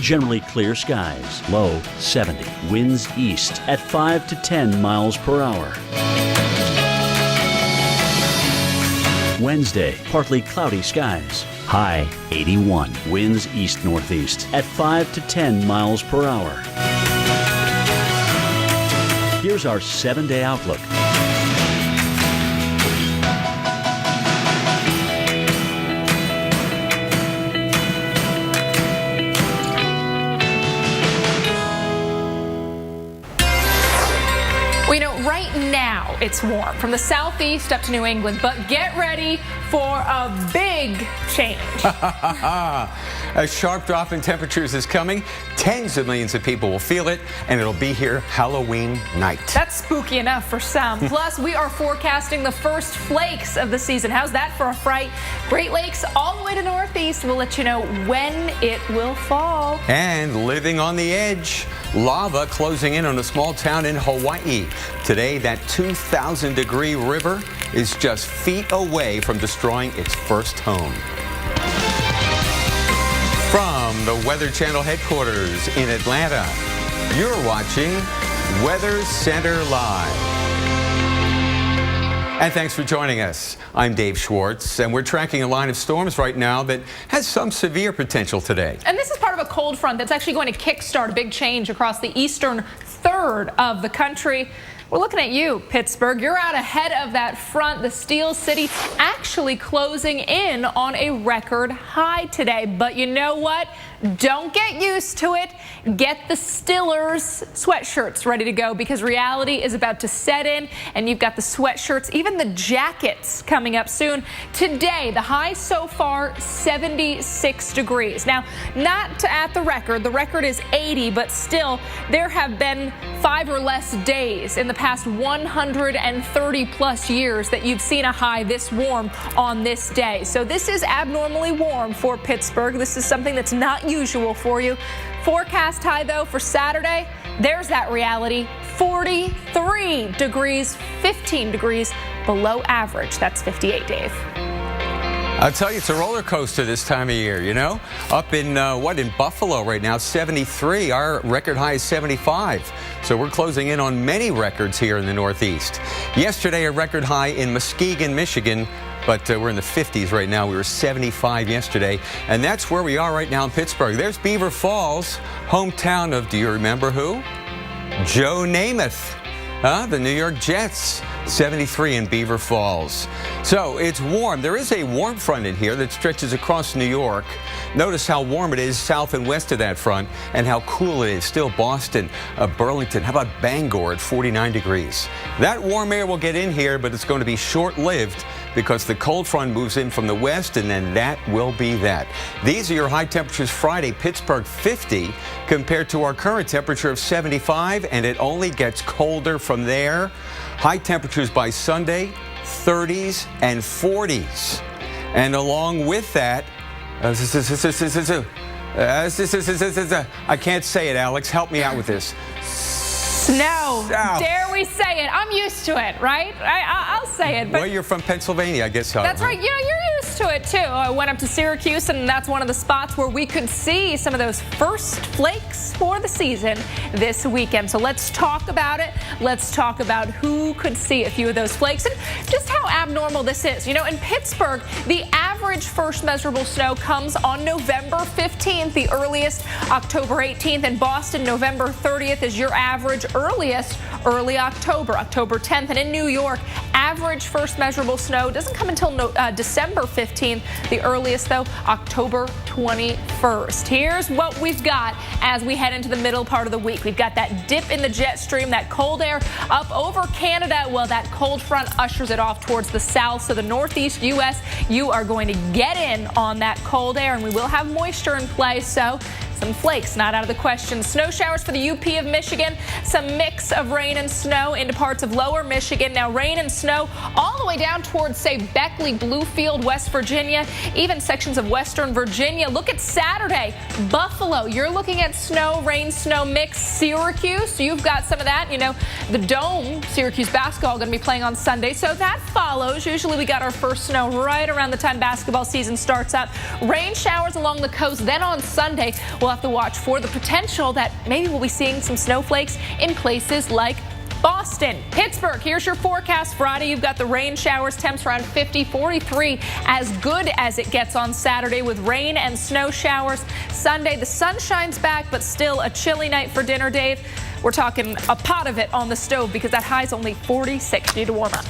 Generally clear skies. Low 70. Winds east at 5 to 10 miles per hour. Wednesday, partly cloudy skies. High 81. Winds east-northeast at 5 to 10 miles per hour. Here's our 7-day outlook. We know right now it's warm from the southeast up to New England, but get ready for a big change. A sharp drop in temperatures is coming. Tens of millions of people will feel it, and it'll be here Halloween night. That's spooky enough for some. Plus, we are forecasting the first flakes of the season. How's that for a fright? Great Lakes all the way to Northeast will let you know when it will fall. And living on the edge, lava closing in on a small town in Hawaii. Today, that 2,000-degree river is just feet away from destroying its first home. From the Weather Channel headquarters in Atlanta, you're watching Weather Center Live. And thanks for joining us. I'm Dave Schwartz, and we're tracking a line of storms right now that has some severe potential today. And this is part of a cold front that's actually going to kickstart a big change across the eastern third of the country. We're looking at you, Pittsburgh. You're out ahead of that front. The Steel City actually closing in on a record high today. But you know what? Don't get used to it. Get the Stillers sweatshirts ready to go because reality is about to set in, and you've got the sweatshirts, even the jackets coming up soon. Today, the high so far, 76 degrees. Now, not at the record. The record is 80, but still, there have been 5 or less days in the past 130 plus years that you've seen a high this warm on this day. So this is abnormally warm for Pittsburgh. This is something that's not usual for you. Forecast high, though, for Saturday, there's that reality. 43 degrees, 15 degrees below average. That's 58, Dave. I'll tell you, it's a roller coaster this time of year, you know? Up in, in Buffalo right now, 73. Our record high is 75. So we're closing in on many records here in the Northeast. Yesterday, a record high in Muskegon, Michigan, but we're in the 50s right now. We were 75 yesterday, and that's where we are right now in Pittsburgh. There's Beaver Falls, hometown of, do you remember who? Joe Namath, the New York Jets. 73 in Beaver Falls. So it's warm. There is a warm front in here that stretches across New York. Notice how warm it is south and west of that front and how cool it is. Still Boston, Burlington. How about Bangor at 49 degrees? That warm air will get in here, but it's going to be short-lived because the cold front moves in from the west, and then that will be that. These are your high temperatures Friday. Pittsburgh 50 compared to our current temperature of 75, and it only gets colder from there. High temperatures by Sunday, 30s and 40s. And along with that, I can't say it, Alex. Help me out with this. Snow. Dare we say it? I'm used to it, right? I'll say it. But well, you're from Pennsylvania, I guess so. That's right. You know, you're used to it, too. I went up to Syracuse, and that's one of the spots where we could see some of those first flakes for the season this weekend. So let's talk about it. Let's talk about who could see a few of those flakes and just how abnormal this is. You know, in Pittsburgh, the average first measurable snow comes on November 15th, the earliest October 18th. In Boston, November 30th is your average earliest, early October, October 10th. And in New York, average first measurable snow doesn't come until December 15th. The earliest, though, October 21st. Here's what we've got as we head into the middle part of the week. We've got that dip in the jet stream, that cold air up over Canada. Well, that cold front ushers it off towards the south. So the northeast U.S., you are going to get in on that cold air, and we will have moisture in place. So some flakes not out of the question. Snow showers for the UP of Michigan. Some mix of rain and snow into parts of lower Michigan. Now rain and snow all the way down towards, say, Beckley, Bluefield, West Virginia, even sections of western Virginia. Look at Saturday. Buffalo, you're looking at snow, rain, snow mix. Syracuse, you've got some of that. You know, the Dome, Syracuse basketball going to be playing on Sunday. So that follows. Usually we got our first snow right around the time basketball season starts up. Rain showers along the coast. Then on Sunday, we'll have to watch for the potential that maybe we'll be seeing some snowflakes in places like Boston. Pittsburgh, here's your forecast. Friday, you've got the rain showers, temps around 50, 43, as good as it gets on Saturday with rain and snow showers. Sunday, the sun shines back, but still a chilly night for dinner, Dave. We're talking a pot of it on the stove because that high's only 46. Need to warm up.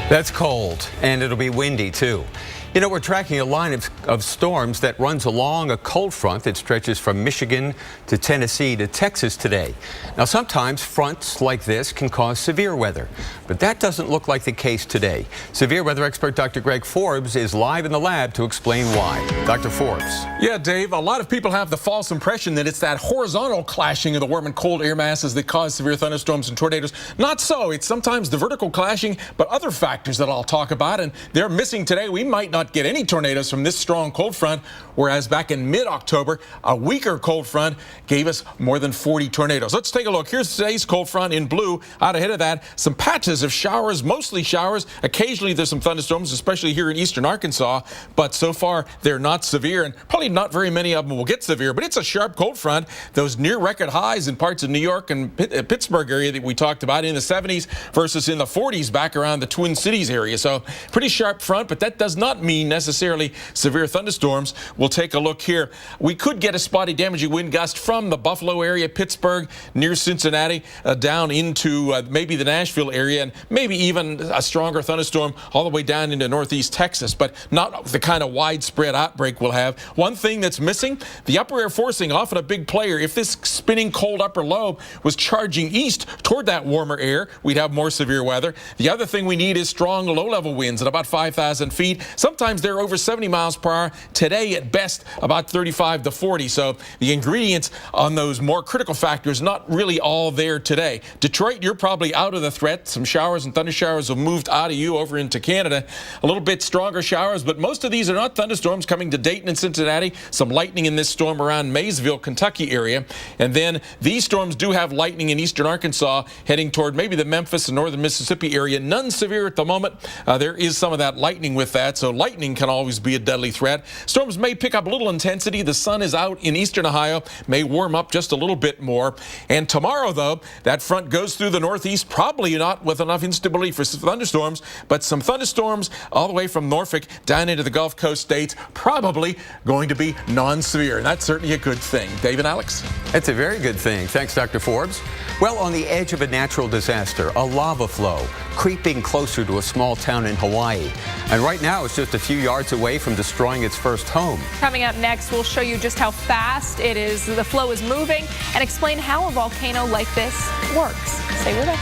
That's cold, and it'll be windy, too. You know, we're tracking a line of storms that runs along a cold front that stretches from Michigan to Tennessee to Texas today. Now, sometimes fronts like this can cause severe weather, but that doesn't look like the case today. Severe weather expert Dr. Greg Forbes is live in the lab to explain why. Dr. Forbes. Yeah, Dave, a lot of people have the false impression that it's that horizontal clashing of the warm and cold air masses that cause severe thunderstorms and tornadoes. Not so. It's sometimes the vertical clashing, but other factors that I'll talk about, and they're missing today. We might not get any tornadoes from this strong cold front, whereas back in mid-October, a weaker cold front gave us more than 40 tornadoes. Let's take a look. Here's today's cold front in blue. Out ahead of that, some patches of showers, mostly showers. Occasionally there's some thunderstorms, especially here in eastern Arkansas, but so far they're not severe, and probably not very many of them will get severe, but it's a sharp cold front. Those near record highs in parts of New York and Pittsburgh area that we talked about in the 70s versus in the 40s back around the Twin Cities area. So pretty sharp front, but that does not mean necessarily severe thunderstorms. We'll take a look here. We could get a spotty damaging wind gust from the Buffalo area, Pittsburgh, near Cincinnati, down into maybe the Nashville area, and maybe even a stronger thunderstorm all the way down into northeast Texas, but not the kind of widespread outbreak we'll have. One thing that's missing, the upper air forcing, often a big player. If this spinning cold upper lobe was charging east toward that warmer air, we'd have more severe weather. The other thing we need is strong low-level winds at about 5,000 feet. Sometimes they're over 70 miles per hour. Today, at best, about 35 to 40. So the ingredients on those more critical factors not really all there today. Detroit, you're probably out of the threat. Some showers and thunder showers have moved out of you over into Canada. A little bit stronger showers, but most of these are not thunderstorms coming to Dayton and Cincinnati. Some lightning in this storm around Maysville, Kentucky area. And then these storms do have lightning in eastern Arkansas heading toward maybe the Memphis and northern Mississippi area. None severe at the moment. There is some of that lightning with that, so lightning can always be a deadly threat. Storms may pick up a little intensity. The sun is out in eastern Ohio, may warm up just a little bit more. And tomorrow, though, that front goes through the northeast, probably not with enough instability for thunderstorms, but some thunderstorms all the way from Norfolk down into the Gulf Coast states, probably going to be non-severe. And that's certainly a good thing. Dave and Alex? It's a very good thing. Thanks, Dr. Forbes. Well, on the edge of a natural disaster, a lava flow creeping closer to a small town in Hawaii. And right now, it's just a few yards away from destroying its first home. Coming up next, we'll show you just how fast it is, the flow is moving, and explain how a volcano like this works. Stay with us.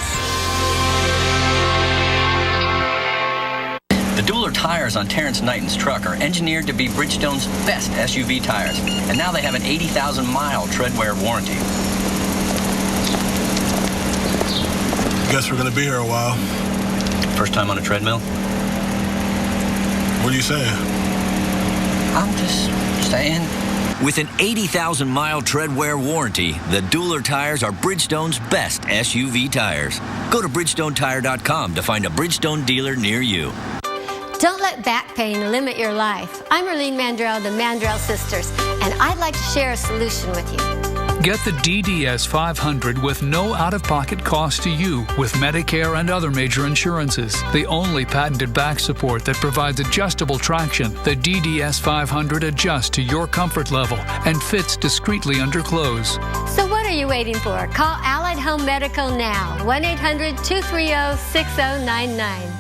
The Dueler tires on Terrence Knighton's truck are engineered to be Bridgestone's best SUV tires, and now they have an 80,000-mile tread-wear warranty. Guess we're gonna be here a while. First time on a treadmill? What are you saying? I'm just saying. With an 80,000-mile tread-wear warranty, the Dueler tires are Bridgestone's best SUV tires. Go to BridgestoneTire.com to find a Bridgestone dealer near you. Don't let back pain limit your life. I'm Arlene Mandrell of the Mandrell Sisters, and I'd like to share a solution with you. Get the DDS 500 with no out-of-pocket cost to you with Medicare and other major insurances. The only patented back support that provides adjustable traction. The DDS 500 adjusts to your comfort level and fits discreetly under clothes. So what are you waiting for? Call Allied Home Medical now. 1-800-230-6099.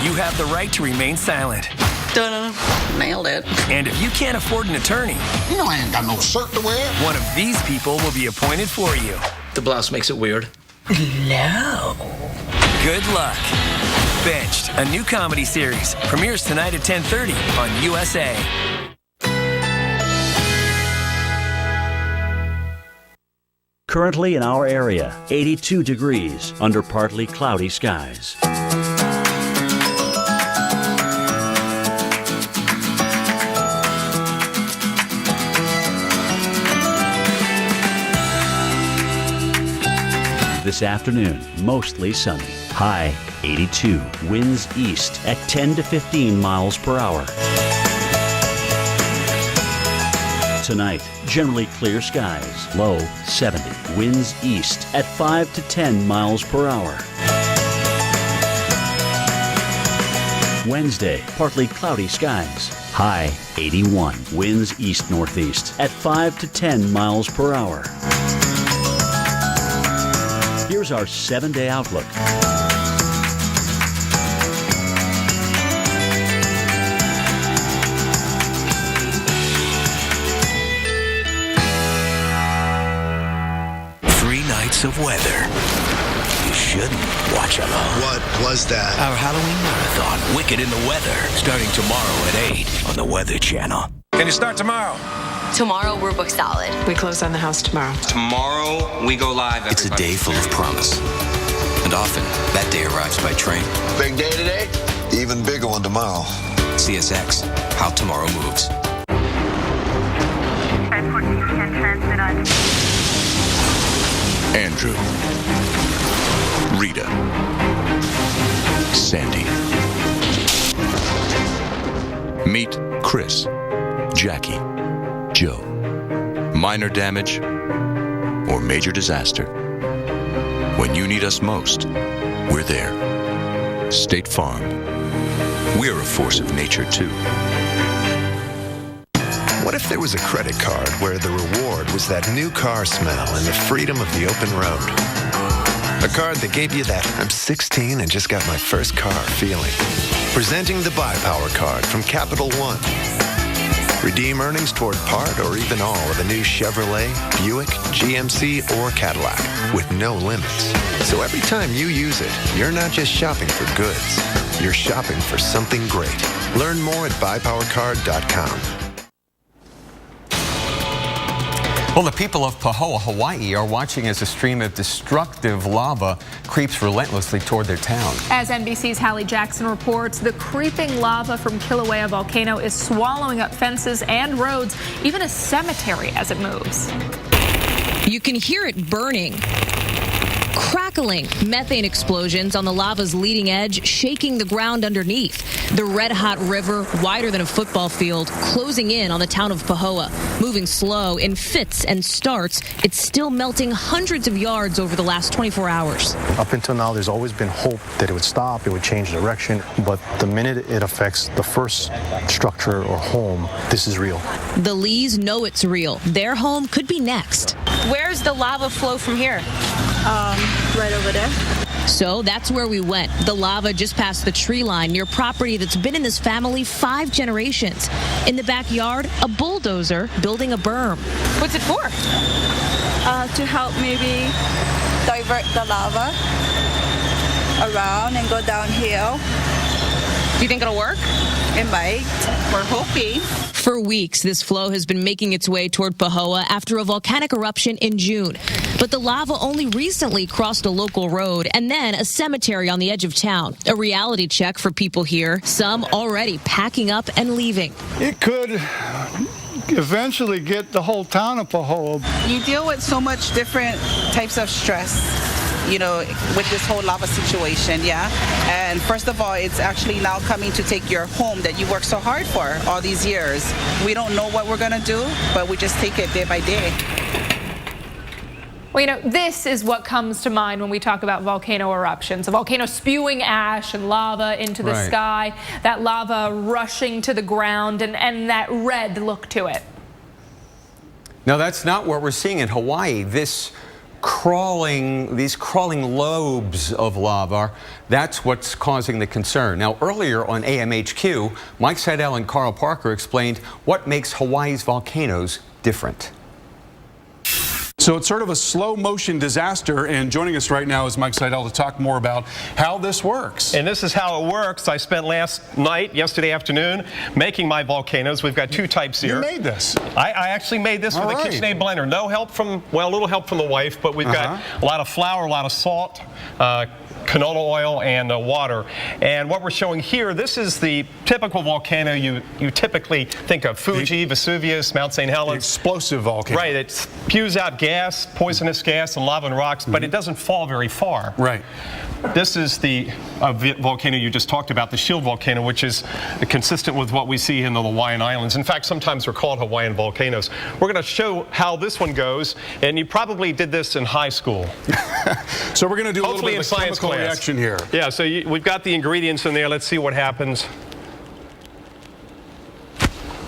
You have the right to remain silent. Dun-dun. Nailed it. And if you can't afford an attorney, you know I ain't got no shirt to wear. One of these people will be appointed for you. The blouse makes it weird. No. Good luck. Benched, a new comedy series, premieres tonight at 10:30 on USA. Currently in our area, 82 degrees under partly cloudy skies. This afternoon, mostly sunny. High 82. Winds east at 10 to 15 miles per hour. Tonight, generally clear skies. Low 70. Winds east at 5 to 10 miles per hour. Wednesday, partly cloudy skies. High 81. Winds east-northeast at 5 to 10 miles per hour. Here's our 7-day outlook. Of weather. You shouldn't watch alone. What was that? Our Halloween marathon, Wicked in the Weather, starting tomorrow at 8 on the Weather Channel. Can you start tomorrow? Tomorrow, we're booked solid. We close on the house tomorrow. Tomorrow, we go live. It's a day full of promise. And often, that day arrives by train. Big day today? Even bigger one tomorrow. CSX, how tomorrow moves. Andrew, Rita, Sandy. Meet Chris, Jackie, Joe. Minor damage or major disaster. When you need us most, we're there. State Farm. We're a force of nature, too. What if there was a credit card where the reward was that new car smell and the freedom of the open road? A card that gave you that I'm 16 and just got my first car feeling. Presenting the Buy Power card from Capital One. Redeem earnings toward part or even all of a new Chevrolet, Buick, GMC, or Cadillac with no limits. So every time you use it, you're not just shopping for goods. You're shopping for something great. Learn more at buypowercard.com. Well, the people of Pahoa, Hawaii are watching as a stream of destructive lava creeps relentlessly toward their town. As NBC's Hallie Jackson reports, the creeping lava from Kilauea volcano is swallowing up fences and roads, even a cemetery as it moves. You can hear it burning. Crackling methane explosions on the lava's leading edge, shaking the ground underneath. The red-hot river, wider than a football field, closing in on the town of Pahoa. Moving slow in fits and starts, it's still melting hundreds of yards over the last 24 hours. Up until now, there's always been hope that it would stop, it would change direction. But the minute it affects the first structure or home, this is real. The Lees know it's real. Their home could be next. Where's the lava flow from here? Right over there. So that's where we went. The lava just past the tree line near property that's been in this family 5 generations. In the backyard, a bulldozer building a berm. What's it for? To help maybe divert the lava around and go downhill. Do you think it'll work? It might. We're hoping. For weeks, this flow has been making its way toward Pahoa after a volcanic eruption in June. But the lava only recently crossed a local road and then a cemetery on the edge of town. A reality check for people here, some already packing up and leaving. It could eventually get the whole town of Pahoa. You deal with so much different types of stress, you know, with this whole lava situation, yeah? And first of all, it's actually now coming to take your home that you worked so hard for all these years. We don't know what we're gonna do, but we just take it day by day. Well, you know, this is what comes to mind when we talk about volcano eruptions. A volcano spewing ash and lava into the sky, that lava rushing to the ground, and that red look to it. Now, that's not what we're seeing in Hawaii. These crawling lobes of lava, that's what's causing the concern. Now, earlier on AMHQ, Mike Seidel and Carl Parker explained what makes Hawaii's volcanoes different. So it's sort of a slow motion disaster, and joining us right now is Mike Seidel to talk more about how this works. And this is how it works. I spent yesterday afternoon, making my volcanoes. We've got 2 types here. You made this. I actually made this with a KitchenAid blender. No help from, well, a little help from the wife, but we've got a lot of flour, a lot of salt, canola oil and water. And what we're showing here, this is the typical volcano you typically think of. Fuji, Vesuvius, Mount St. Helens. Explosive volcano. Right, it spews out gas, poisonous gas and lava and rocks, but it doesn't fall very far. Right. This is the volcano you just talked about, the shield volcano, which is consistent with what we see in the Hawaiian Islands. In fact, sometimes they're called Hawaiian volcanoes. We're going to show how this one goes, and you probably did this in high school. So we're going to do Hopefully a little bit of a science chemical class. reaction here. Yeah, so we've got the ingredients in there. Let's see what happens.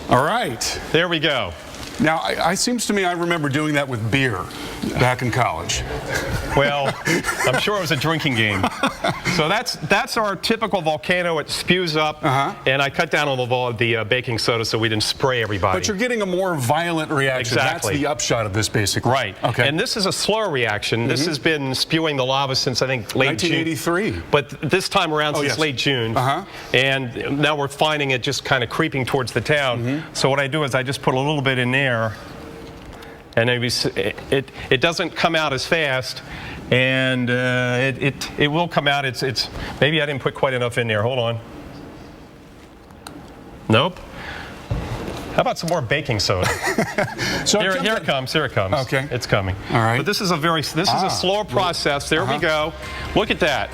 All right. There we go. Now, it seems to me I remember doing that with beer back in college. Well, I'm sure it was a drinking game. So that's our typical volcano. It spews up, and I cut down on the baking soda so we didn't spray everybody. But you're getting a more violent reaction. Exactly. That's the upshot of this, basically. Right. Okay. And this is a slower reaction. This has been spewing the lava since, I think, late 1983. June. But this time around since late June. And now we're finding it just kind of creeping towards the town. So what I do is I just put a little bit in there. And maybe it doesn't come out as fast, and it will come out. It's maybe I didn't put quite enough in there. Hold on. Nope. How about some more baking soda? So here it comes. Here it comes. Okay. It's coming. All right. But this is a slower process. There we go. Look at that.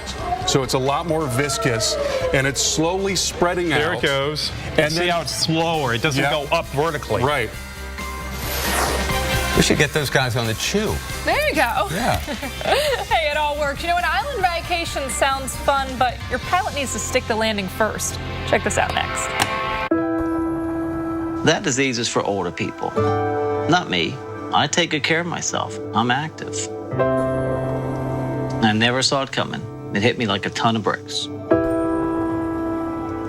So it's a lot more viscous, and it's slowly spreading out. There it goes. And see how it's slower. It doesn't go up vertically. Right. We should get those guys on the chew. There you go. Yeah. Hey, it all works. You know, an island vacation sounds fun, but your pilot needs to stick the landing first. Check this out next. That disease is for older people. Not me. I take good care of myself. I'm active. I never saw it coming. It hit me like a ton of bricks.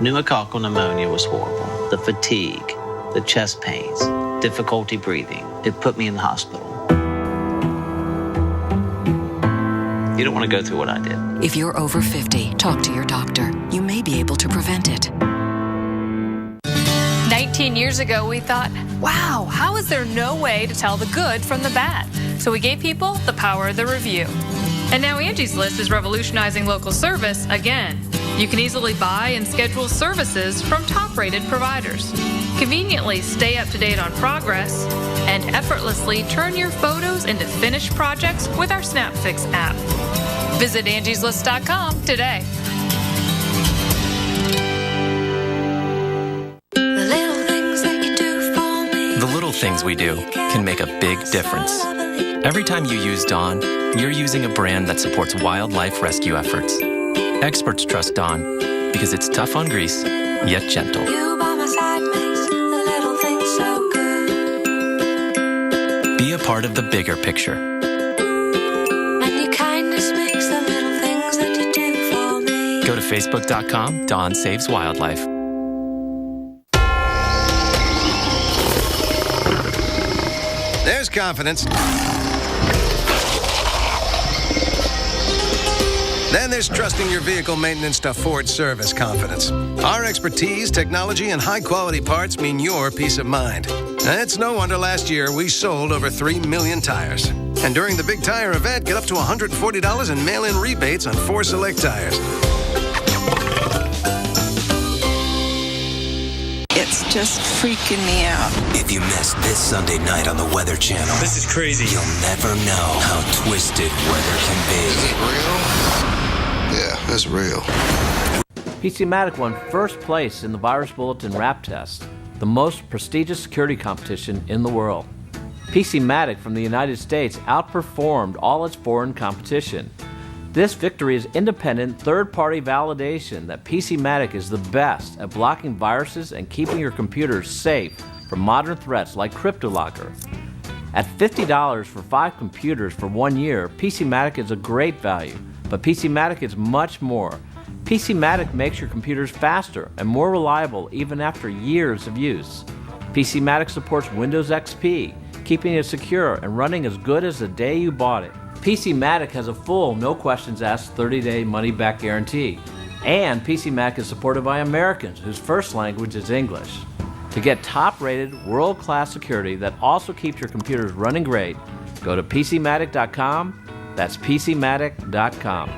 Pneumococcal pneumonia was horrible. The fatigue, the chest pains, difficulty breathing. It put me in the hospital. You don't want to go through what I did. If you're over 50, talk to your doctor. You may be able to prevent it. 19 years ago, we thought, wow, how is there no way to tell the good from the bad? So we gave people the power of the review. And now Angie's List is revolutionizing local service again. You can easily buy and schedule services from top-rated providers. Conveniently stay up to date on progress and effortlessly turn your photos into finished projects with our SnapFix app. Visit angieslist.com today. The little things we do can make a big difference. Every time you use Dawn, you're using a brand that supports wildlife rescue efforts. Experts trust Dawn because it's tough on grease, yet gentle. Be a part of the bigger picture. And your kindness makes the little things that you do for me. Go to facebook.com, Dawn Saves Wildlife. There's confidence. Then there's trusting your vehicle maintenance to Ford Service confidence. Our expertise, technology, and high-quality parts mean your peace of mind. It's no wonder last year we sold over 3 million tires. And during the big tire event, get up to $140 in mail-in rebates on 4 select tires. It's just freaking me out. If you missed this Sunday night on the Weather Channel, this is crazy. You'll never know how twisted weather can be. Is it real? Yeah, it's real. PCmatic won first place in the Virus Bulletin Rap Test, the most prestigious security competition in the world. PCmatic from the United States outperformed all its foreign competition. This victory is independent, third-party validation that PCmatic is the best at blocking viruses and keeping your computer safe from modern threats like CryptoLocker. At $50 for 5 computers for 1 year, PCmatic is a great value, but PCmatic is much more. PCmatic makes your computers faster and more reliable even after years of use. PCmatic supports Windows XP, keeping it secure and running as good as the day you bought it. PCmatic has a full, no questions asked 30-day money-back guarantee. And PCmatic is supported by Americans whose first language is English. To get top-rated, world-class security that also keeps your computers running great, go to PCmatic.com. That's PCmatic.com.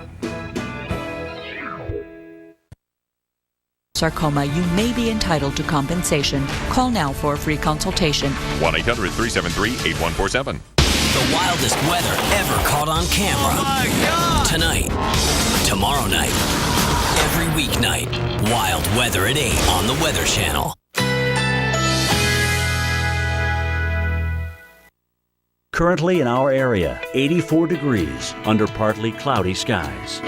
sarcoma, you may be entitled to compensation. Call now for a free consultation. 1-800-373-8147. The wildest weather ever caught on camera. Oh my God! Tonight, tomorrow night, every weeknight. Wild weather at 8 on the Weather Channel. Currently in our area, 84 degrees under partly cloudy skies.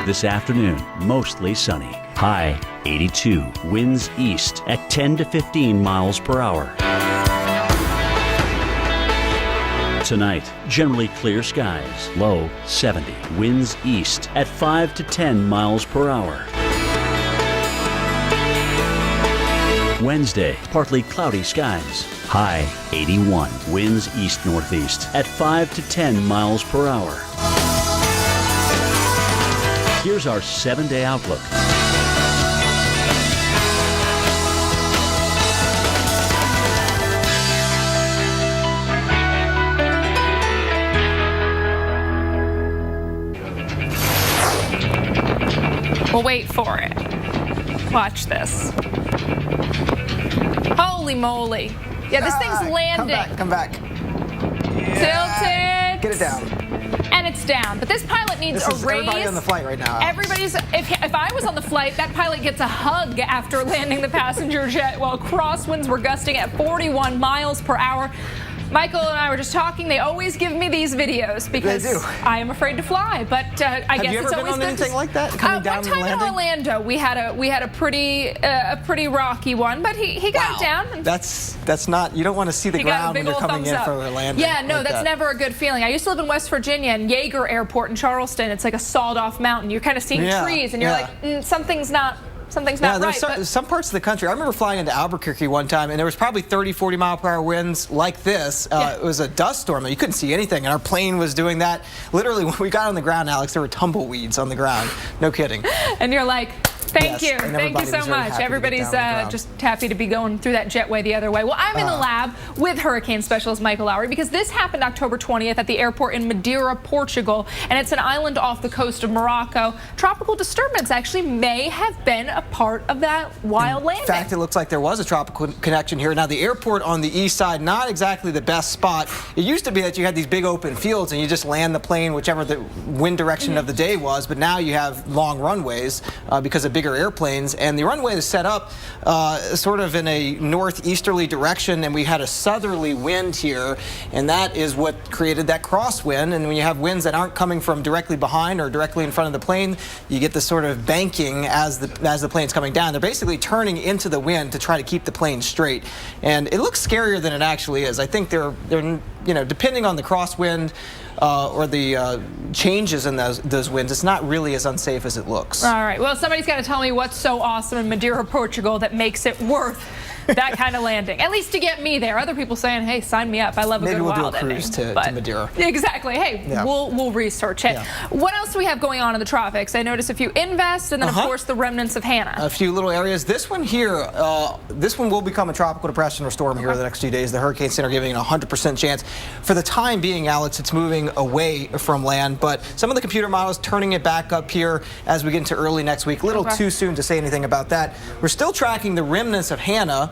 This afternoon, mostly sunny. High 82. Winds east at 10 to 15 miles per hour. Tonight, generally clear skies. Low 70. Winds east at 5 to 10 miles per hour. Wednesday, partly cloudy skies. High 81. Winds east-northeast at 5 to 10 miles per hour. Here's our 7-day outlook. We'll wait for it. Watch this. Holy moly. Yeah, this thing's landing. Come back. Tilted. Get it down. And it's down. But this pilot needs a raise. Everybody on the flight right now. If I was on the flight, that pilot gets a hug after landing the passenger jet while crosswinds were gusting at 41 miles per hour. Michael and I were just talking. They always give me these videos because I am afraid to fly. But I guess it's always good. Have you ever been on anything like that? Coming down one time and in Orlando, we had a pretty rocky one, but he got it down. That's not. You don't want to see the ground when you're coming in from Orlando. Yeah, no, that's never a good feeling. I used to live in West Virginia, and Yeager Airport in Charleston. It's like a sawed-off mountain. You're kind of seeing trees, and you're like, something's not right. Some parts of the country. I remember flying into Albuquerque one time, and there was probably 30, 40 mile per hour winds like this. It was a dust storm. You couldn't see anything, and our plane was doing that. Literally, when we got on the ground, Alex, there were tumbleweeds on the ground. No kidding. And you're like, Thank you so much. Everybody's just happy to be going through that jetway the other way. Well, I'm in the lab with hurricane specialist Michael Lowry because this happened October 20th at the airport in Madeira, Portugal, and it's an island off the coast of Morocco. Tropical disturbance actually may have been a part of that wild landing. In fact, it looks like there was a tropical connection here. Now, the airport on the east side, not exactly the best spot. It used to be that you had these big open fields and you just land the plane whichever the wind direction of the day was, but now you have long runways because of bigger airplanes, and the runway is set up sort of in a northeasterly direction, and we had a southerly wind here, and that is what created that crosswind. And when you have winds that aren't coming from directly behind or directly in front of the plane, you get this sort of banking as the plane's coming down. They're basically turning into the wind to try to keep the plane straight, and it looks scarier than it actually is. I think they're depending on the crosswind or the changes in those winds, it's not really as unsafe as it looks. All right. Well, somebody's got to tell me what's so awesome in Madeira, Portugal that makes it worth that kind of landing. At least to get me there. Other people saying, hey, sign me up. I love a good wild ending. Maybe we'll do a cruise to Madeira. Exactly. Hey, we'll research it. Yeah. What else do we have going on in the tropics? I noticed a few Invest and then, of course, the remnants of Hannah. A few little areas. This one here, this one will become a tropical depression or storm here in the next few days. The Hurricane Center giving it a 100% chance. For the time being, Alex, it's moving away from land, but some of the computer models turning it back up here as we get into early next week. A little too soon to say anything about that. We're still tracking the remnants of Hannah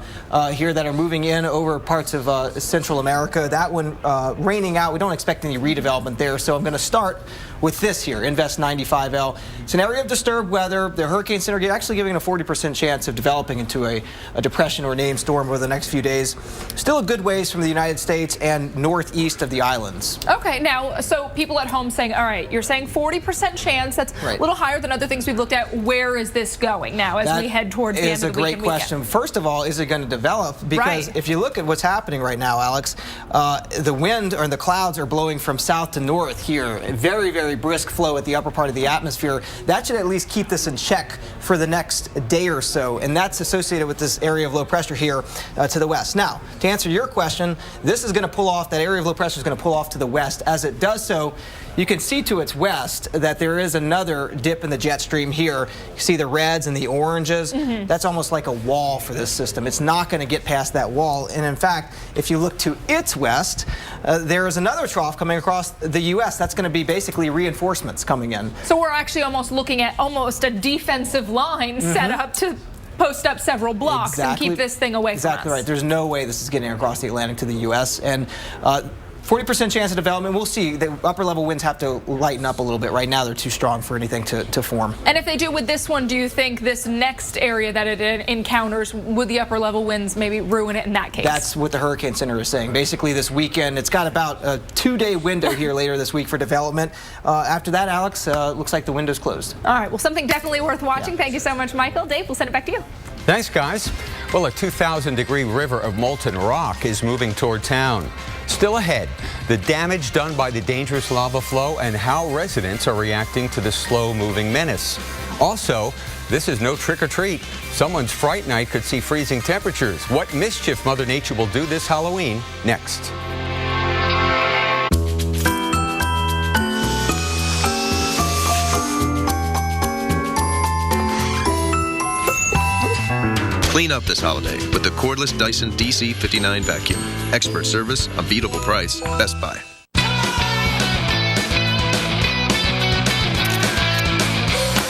here that are moving in over parts of Central America. That one raining out. We don't expect any redevelopment there, so I'm going to start with this here, Invest 95L. It's an area of disturbed weather. The Hurricane Center actually giving a 40% chance of developing into a depression or named storm over the next few days. Still a good ways from the United States and northeast of the islands. Okay, now, so people at home saying, all right, you're saying 40% chance. That's a little higher than other things we've looked at. Where is this going now as we head towards the end of the week? That is a great question. First of all, is it going to develop? Because if you look at what's happening right now, Alex, the wind or the clouds are blowing from south to north here. Very, very brisk flow at the upper part of the atmosphere. That should at least keep this in check for the next day or so, and that's associated with this area of low pressure here to the west. Now, to answer your question, this is going to pull off, that area of low pressure is going to pull off to the west. As it does so, You can see to its west that there is another dip in the jet stream here. You see the reds and the oranges. That's almost like a wall for this system. It's not going to get past that wall. And in fact, if you look to its west, there is another trough coming across the U.S. That's going to be basically reinforcements coming in. So we're actually almost looking at almost a defensive line set up to post up several blocks and keep this thing away from us. Exactly right. There's no way this is getting across the Atlantic to the U.S. And 40% chance of development. We'll see. The upper level winds have to lighten up a little bit. Right now, they're too strong for anything to form. And if they do with this one, do you think this next area that it encounters, would the upper level winds maybe ruin it in that case? That's what the Hurricane Center is saying. Basically, this weekend, it's got about a 2-day window here later this week for development. After that, Alex, looks like the window's closed. All right. Well, something definitely worth watching. Thank you so much, Michael. Dave, we'll send it back to you. Thanks, guys. Well, a 2,000-degree river of molten rock is moving toward town. Still ahead, the damage done by the dangerous lava flow and how residents are reacting to the slow-moving menace. Also, this is no trick-or-treat. Someone's Fright Night could see freezing temperatures. What mischief Mother Nature will do this Halloween? Next. Clean up this holiday with the cordless Dyson DC59 vacuum. Expert service, a beatable price, Best Buy.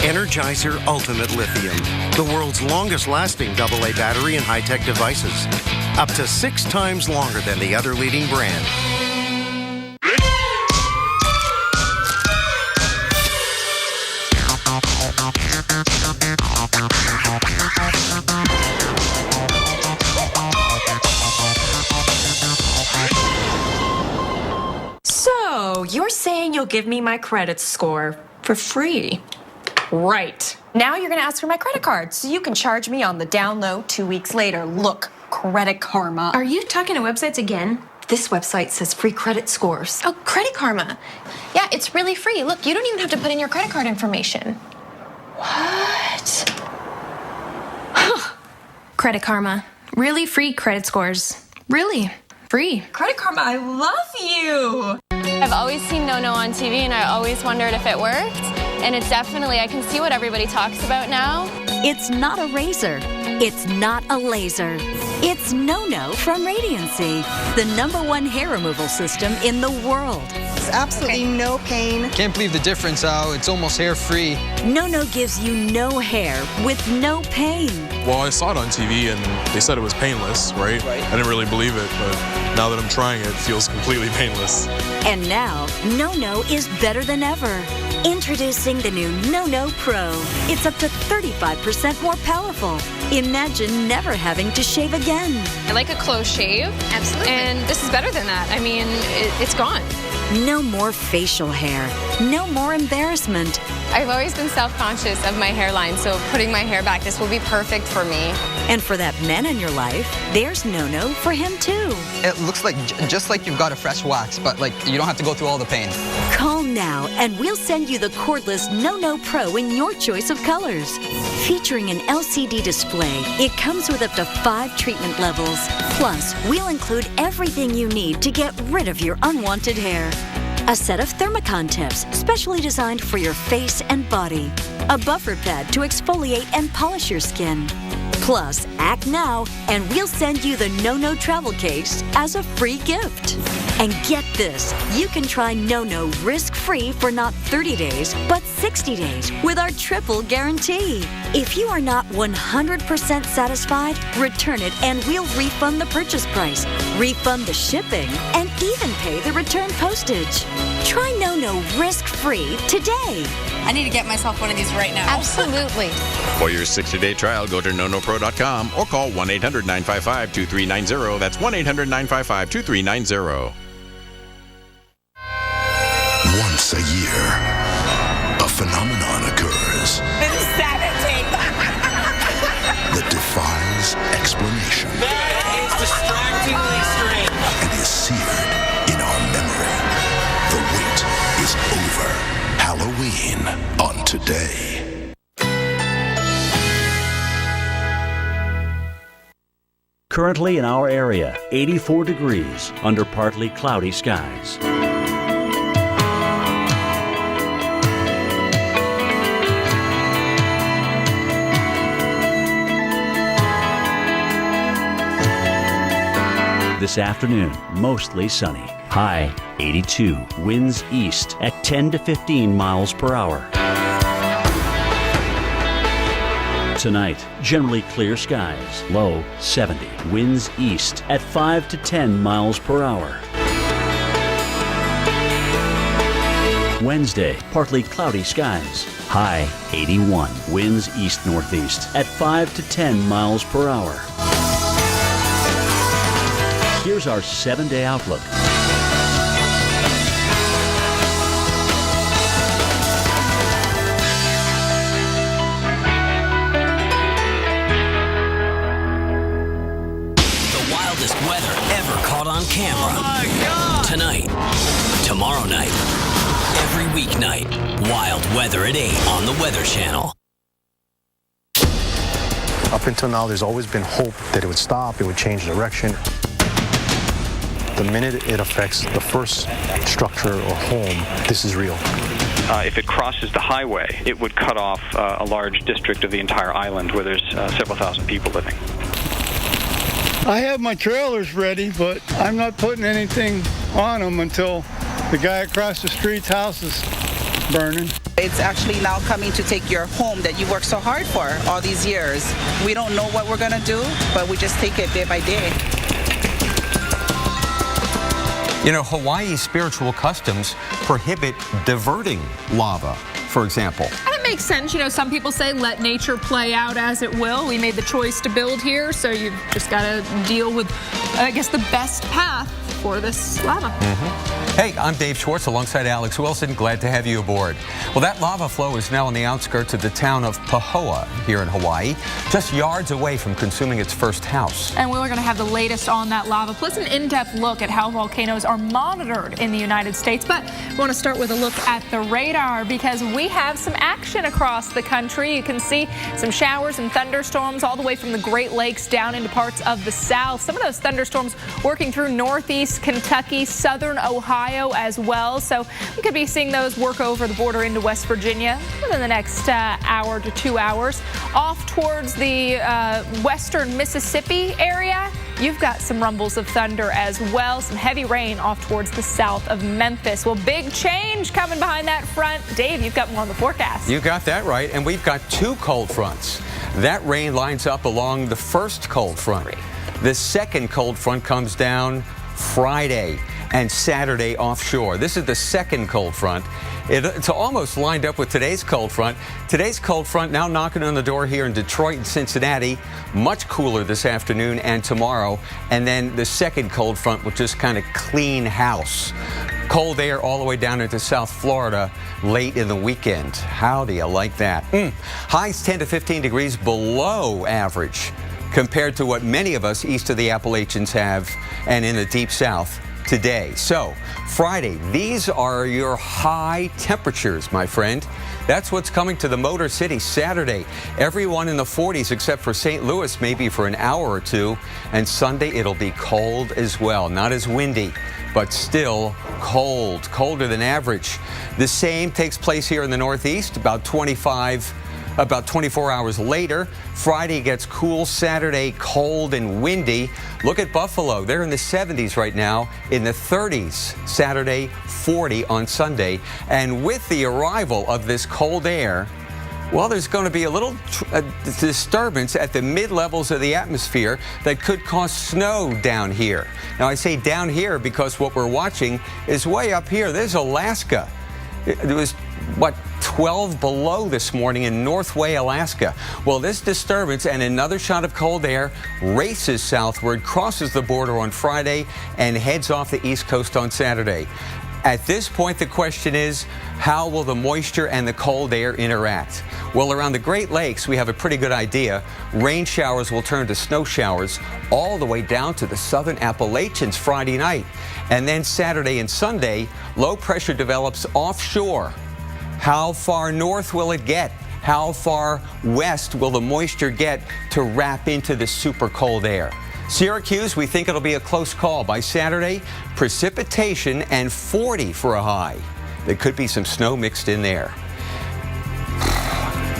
Energizer Ultimate Lithium, the world's longest lasting AA battery in high-tech devices. Up to 6 times longer than the other leading brand. So, you're saying you'll give me my credit score for free? Right. Now you're going to ask for my credit card so you can charge me on the down low 2 weeks later. Look, Credit Karma. Are you talking to websites again? This website says free credit scores. Oh, Credit Karma. Yeah, it's really free. Look, you don't even have to put in your credit card information. What? Credit Karma. Really free credit scores. Really free. Credit Karma, I love you. I've always seen No No on TV and I always wondered if it worked. And it definitely, I can see what everybody talks about now. It's not a razor. It's not a laser. It's No No from Radiancy, the #1 hair removal system in the world. It's absolutely no pain. Can't believe the difference, how it's almost hair-free. No No gives you no hair with no pain. Well, I saw it on TV and they said it was painless, right? I didn't really believe it, but now that I'm trying it, it feels completely painless. And now, No No is better than ever. Introducing the new No No Pro. It's up to 35% more powerful. Imagine never having to shave again. I like a close shave. Absolutely. And this is better than that. I mean, it's gone. No more facial hair. No more embarrassment. I've always been self-conscious of my hairline, so putting my hair back, this will be perfect for me. And for that man in your life, there's No No for him too. It looks like just like you've got a fresh wax, but like you don't have to go through all the pain. Call now and we'll send you the cordless No No Pro in your choice of colors. Featuring an LCD display, it comes with up to 5 treatment levels. Plus, we'll include everything you need to get rid of your unwanted hair. A set of Thermicon tips, specially designed for your face and body. A buffer pad to exfoliate and polish your skin. Plus, act now and we'll send you the No No travel case as a free gift. And get this, you can try No No risk-free for not 30 days, but 60 days with our triple guarantee. If you are not 100% satisfied, return it and we'll refund the purchase price, refund the shipping, and even pay the return postage. Try No No risk-free today. I need to get myself one of these right now. Absolutely. For your 60-day trial, go to nonopro.com or call 1-800-955-2390. That's 1-800-955-2390. Once a year, a phenomenon occurs Insanity. that defies explanation That is distractingly strange. and is seared in our memory. The wait is over. Halloween on Today. Currently in our area, 84 degrees under partly cloudy skies. this afternoon, mostly sunny. High 82, winds east at 10 to 15 miles per hour. Tonight, generally clear skies, low 70, winds east at 5 to 10 miles per hour. Wednesday, partly cloudy skies, high 81, winds east-northeast at 5 to 10 miles per hour. Here's our 7-day outlook. Weather ever caught on camera. Oh my God! Tonight, tomorrow night, every weeknight, wild weather at 8 on the Weather Channel. Up until now, there's always been hope that it would stop, it would change direction. The minute it affects the first structure or home, this is real. If it crosses the highway, it would cut off a large district of the entire island where there's several thousand people living. I have my trailers ready, but I'm not putting anything on them until the guy across the street's house is burning. It's actually now coming to take your home that you worked so hard for all these years. We don't know what we're going to do, but we just take it day by day. You know, Hawaii's spiritual customs prohibit diverting lava, for example. And it makes sense. You know, some people say let nature play out as it will. We made the choice to build here, so you've just got to deal with, I guess, the best path for this lava. Hey, I'm Dave Schwartz alongside Alex Wilson. Glad to have you aboard. Well, that lava flow is now on the outskirts of the town of Pahoa here in Hawaii, just yards away from consuming its first house. And we're going to have the latest on that lava, plus an in-depth look at how volcanoes are monitored in the United States. But we want to start with a look at the radar because we have some action across the country. You can see some showers and thunderstorms all the way from the Great Lakes down into parts of the south. Some of those thunderstorms working through northeast Kentucky, southern Ohio as well. So we could be seeing those work over the border into West Virginia within the next hour to 2 hours. Off towards the western Mississippi area, you've got some rumbles of thunder as well. Some heavy rain off towards the south of Memphis. Well, big change coming behind that front. Dave, you've got more on the forecast. You got that right. And we've got 2 cold fronts. That rain lines up along the first cold front. The second cold front comes down Friday and Saturday offshore. This is the second cold front. It's almost lined up with today's cold front. Today's cold front now knocking on the door here in Detroit and Cincinnati. Much cooler this afternoon and tomorrow. And then the second cold front will just kind of clean house. Cold air all the way down into South Florida late in the weekend. How do you like that? Highs 10 to 15 degrees below average compared to what many of us east of the Appalachians have and in the deep south today. So Friday, these are your high temperatures, my friend. That's what's coming to the Motor City Saturday. Everyone in the 40s except for St. Louis, maybe for an hour or two. And Sunday, it'll be cold as well. Not as windy, but still cold, colder than average. The same takes place here in the Northeast, about 24 hours later. Friday gets cool, Saturday cold and windy. Look at Buffalo. They're in the 70s right now, in the 30s Saturday, 40 on Sunday. And with the arrival of this cold air, well, there's going to be a little disturbance at the mid-levels of the atmosphere that could cause snow down here. Now, I say down here because what we're watching is way up here. There's Alaska. It was, what, 12 below this morning in Northway, Alaska. Well, this disturbance and another shot of cold air races southward, crosses the border on Friday, and heads off the East Coast on Saturday. At this point, the question is, how will the moisture and the cold air interact? Well, around the Great Lakes, we have a pretty good idea. Rain showers will turn to snow showers all the way down to the southern Appalachians Friday night. And then Saturday and Sunday, low pressure develops offshore. How far north will it get? How far west will the moisture get to wrap into the super cold air? Syracuse, we think it'll be a close call. By Saturday, precipitation and 40 for a high. There could be some snow mixed in there.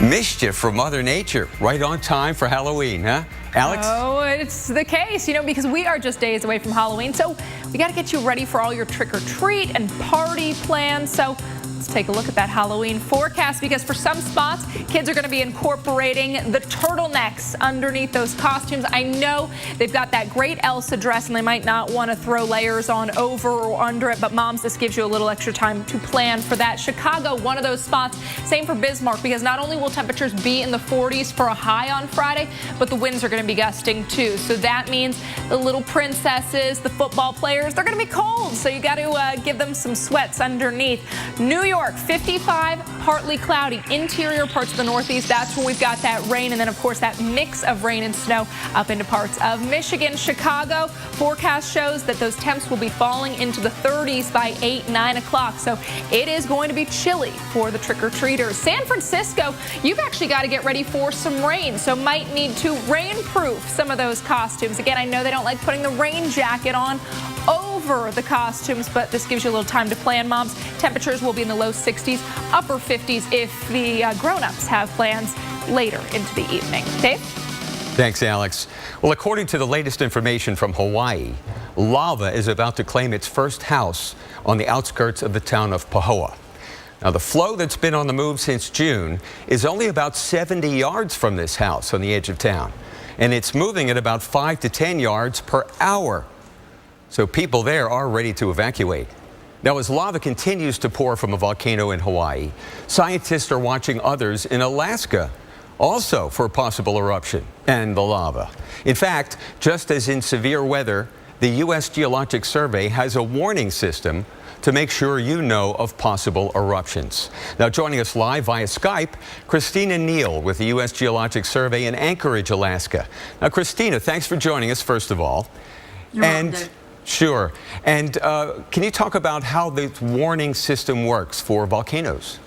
Mischief from Mother Nature, right on time for Halloween, huh? Alex? Oh, it's the case, because we are just days away from Halloween. So we got to get you ready for all your trick-or-treat and party plans. So let's take a look at that Halloween forecast, because for some spots, kids are going to be incorporating the turtlenecks underneath those costumes. I know they've got that great Elsa dress, and they might not want to throw layers on over or under it, but moms, this gives you a little extra time to plan for that. Chicago, one of those spots. Same for Bismarck, because not only will temperatures be in the 40s for a high on Friday, but the winds are going to be gusting too. So that means the little princesses, the football players, they're going to be cold. So you got to give them some sweats underneath. New York, 55, partly cloudy. Interior parts of the Northeast, that's when we've got that rain. And then, of course, that mix of rain and snow up into parts of Michigan. Chicago, forecast shows that those temps will be falling into the 30s by 8, 9 o'clock. So it is going to be chilly for the trick-or-treaters. San Francisco, you've actually got to get ready for some rain. So might need to rain-proof some of those costumes. Again, I know they don't like putting the rain jacket on over the costumes, but this gives you a little time to plan, moms. Temperatures will be in the low 60s, upper 50s if the grown-ups have plans later into the evening. Dave? Thanks, Alex. Well, according to the latest information from Hawaii, lava is about to claim its first house on the outskirts of the town of Pahoa. Now, the flow that's been on the move since June is only about 70 yards from this house on the edge of town, and it's moving at about 5 to 10 yards per hour. So people there are ready to evacuate. Now, as lava continues to pour from a volcano in Hawaii, scientists are watching others in Alaska also for a possible eruption and the lava. In fact, just as in severe weather, the U.S. Geologic Survey has a warning system to make sure you know of possible eruptions. Now, joining us live via Skype, Christina Neal with the U.S. Geologic Survey in Anchorage, Alaska. Now, Christina, thanks for joining us, first of all. You're welcome. Sure. And can you talk about how the warning system works for volcanoes?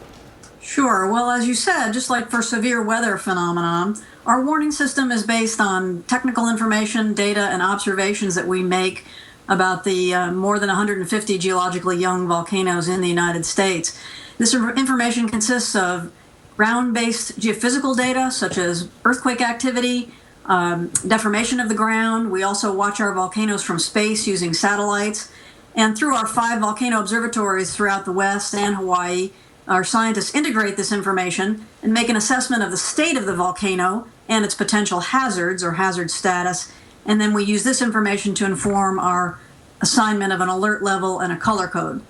Sure. Well, as you said, just like for severe weather phenomenon, our warning system is based on technical information, data, and observations that we make about the more than 150 geologically young volcanoes in the United States. This information consists of ground-based geophysical data, such as earthquake activity, deformation of the ground. We also watch our volcanoes from space using satellites. And through our 5 volcano observatories throughout the West and Hawaii, our scientists integrate this information and make an assessment of the state of the volcano and its potential hazards or hazard status. And then we use this information to inform our assignment of an alert level and a color code.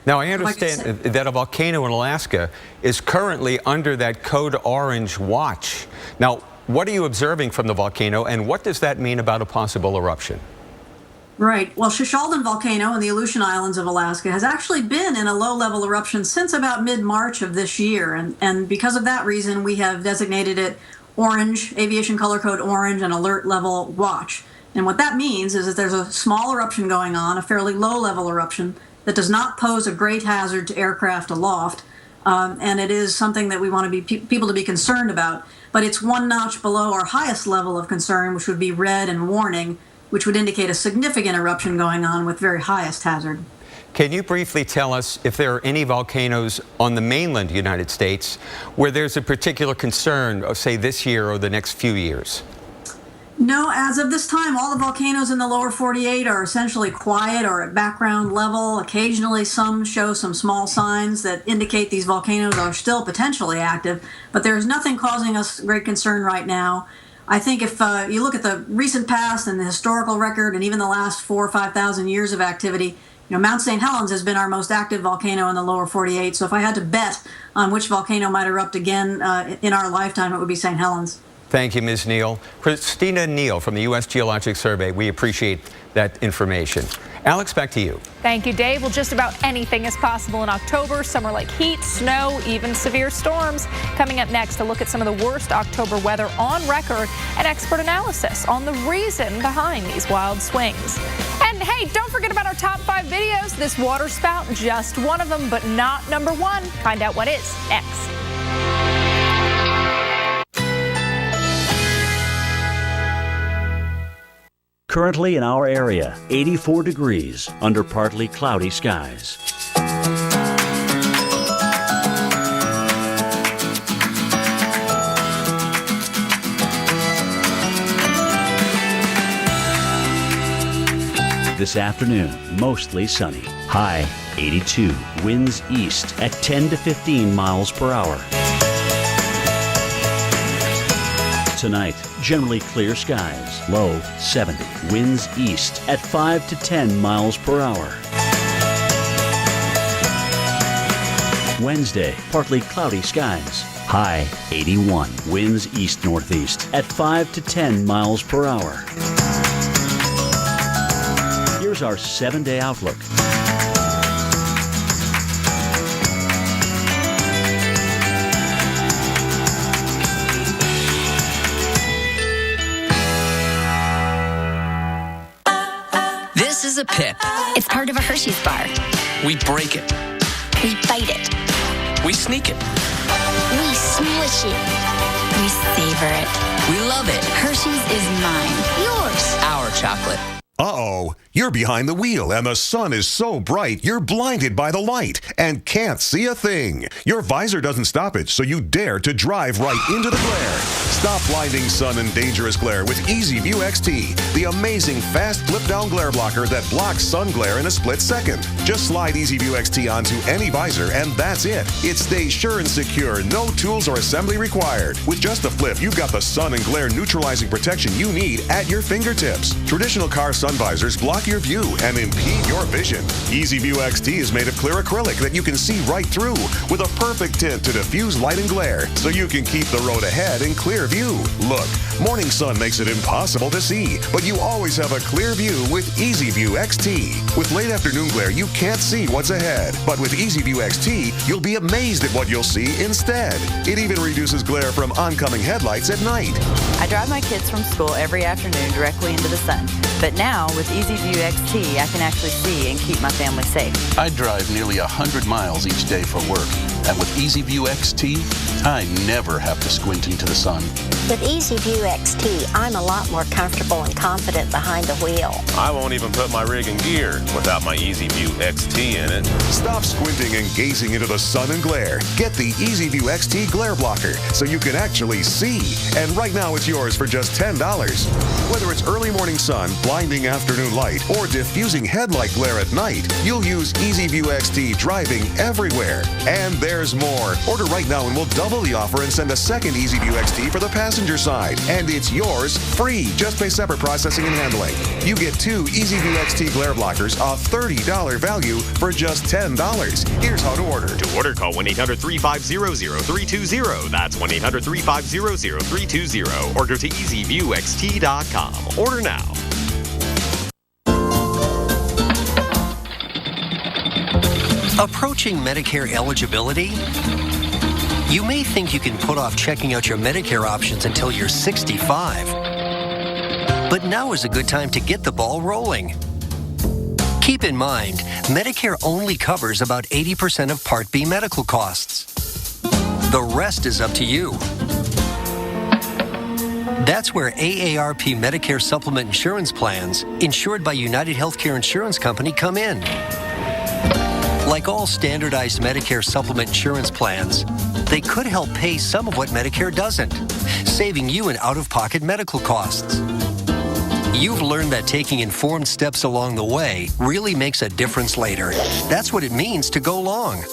Now, I understand that a volcano in Alaska is currently under that code orange watch. Now, what are you observing from the volcano, and what does that mean about a possible eruption? Right. Well, Shishaldin volcano in the Aleutian Islands of Alaska has actually been in a low-level eruption since about mid-March of this year. And because of that reason, we have designated it orange, aviation color code orange, and alert level watch. And what that means is that there's a small eruption going on, a fairly low-level eruption, that does not pose a great hazard to aircraft aloft. And it is something that we want to be people to be concerned about. But it's one notch below our highest level of concern, which would be red and warning, which would indicate a significant eruption going on with very highest hazard. Can you briefly tell us if there are any volcanoes on the mainland United States where there's a particular concern of, say, this year or the next few years? No, as of this time, all the volcanoes in the lower 48 are essentially quiet or at background level. Occasionally, some show some small signs that indicate these volcanoes are still potentially active, but there's nothing causing us great concern right now. I think if you look at the recent past and the historical record and even the last 4,000 or 5,000 years of activity, Mount St. Helens has been our most active volcano in the lower 48. So if I had to bet on which volcano might erupt again in our lifetime, it would be St. Helens. Thank you, Ms. Neal. Christina Neal from the U.S. Geologic Survey. We appreciate that information. Alex, back to you. Thank you, Dave. Well, just about anything is possible in October. Summer like heat, snow, even severe storms. Coming up next, a look at some of the worst October weather on record and expert analysis on the reason behind these wild swings. And hey, don't forget about our top 5 videos. This water spout, just one of them, but not number 1. Find out what is next. Currently in our area, 84 degrees under partly cloudy skies. This afternoon, mostly sunny. High 82. Winds east at 10 to 15 miles per hour. Tonight, generally clear skies. Low 70. Winds east at 5 to 10 miles per hour. Wednesday, partly cloudy skies. High 81. Winds east-northeast at 5 to 10 miles per hour. Here's our 7-day outlook. This is a Pip. It's part of a Hershey's bar. We break it. We bite it. We sneak it. We smush it. We savor it. We love it. Hershey's is mine. Yours. Our chocolate. Uh-oh, you're behind the wheel and the sun is so bright you're blinded by the light and can't see a thing. Your visor doesn't stop it, so you dare to drive right into the glare. Stop blinding sun and dangerous glare with EasyView XT, the amazing fast flip-down glare blocker that blocks sun glare in a split second. Just slide EasyView XT onto any visor and that's it. It stays sure and secure, no tools or assembly required. With just a flip, you've got the sun and glare neutralizing protection you need at your fingertips. Traditional car sun visors block your view and impede your vision. EasyView XT is made of clear acrylic that you can see right through with a perfect tint to diffuse light and glare so you can keep the road ahead in clear view. Look, morning sun makes it impossible to see, but you always have a clear view with EasyView XT. With late afternoon glare, you can't see what's ahead, but with EasyView XT, you'll be amazed at what you'll see instead. It even reduces glare from oncoming headlights at night. I drive my kids from school every afternoon directly into the sun, but now with EasyView XT, I can actually see and keep my family safe. I drive nearly 100 miles each day for work, and with EasyView XT, I never have to squint into the sun. With EasyView XT, I'm a lot more comfortable and confident behind the wheel. I won't even put my rig in gear without my EasyView XT in it. Stop squinting and gazing into the sun and glare. Get the EasyView XT glare blocker so you can actually see. And right now it's yours for just $10. Whether it's early morning sun, blinding afternoon light, or diffusing headlight glare at night, you'll use EasyView XT driving everywhere. And there's more. Order right now and we'll double the offer and send a second EasyView XT for the passenger side. And it's yours free. Just pay separate processing and handling. You get 2 EasyView XT glare blockers, a $30 value for just $10. Here's how to order. To order, call 1-800-350-0320. That's 1-800-350-0320. Or go to EasyViewXT.com. Order now. Approaching Medicare eligibility? You may think you can put off checking out your Medicare options until you're 65. But now is a good time to get the ball rolling. Keep in mind, Medicare only covers about 80% of Part B medical costs. The rest is up to you. That's where AARP Medicare Supplement Insurance Plans, insured by United Healthcare Insurance Company, come in. Like all standardized Medicare supplement insurance plans, they could help pay some of what Medicare doesn't, saving you in out-of-pocket medical costs. You've learned that taking informed steps along the way really makes a difference later. That's what it means to go long.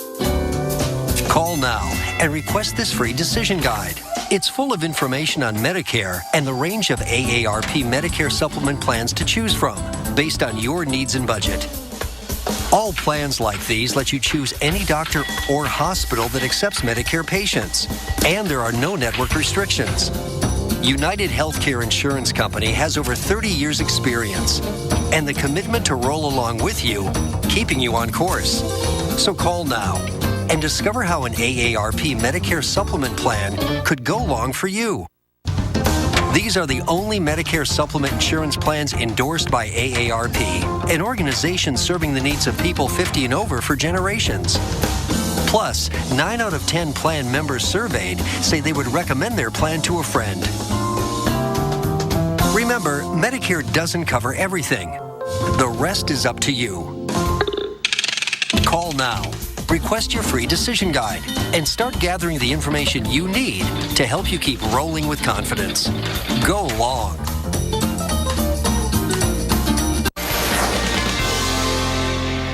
Call now and request this free decision guide. It's full of information on Medicare and the range of AARP Medicare supplement plans to choose from, based on your needs and budget. All plans like these let you choose any doctor or hospital that accepts Medicare patients, and there are no network restrictions. United Healthcare Insurance Company has over 30 years experience and the commitment to roll along with you, keeping you on course. So call now and discover how an AARP Medicare supplement plan could go long for you. These are the only Medicare supplement insurance plans endorsed by AARP, an organization serving the needs of people 50 and over for generations. Plus, 9 out of 10 plan members surveyed say they would recommend their plan to a friend. Remember, Medicare doesn't cover everything. The rest is up to you. Call now. Request your free decision guide and start gathering the information you need to help you keep rolling with confidence. Go long.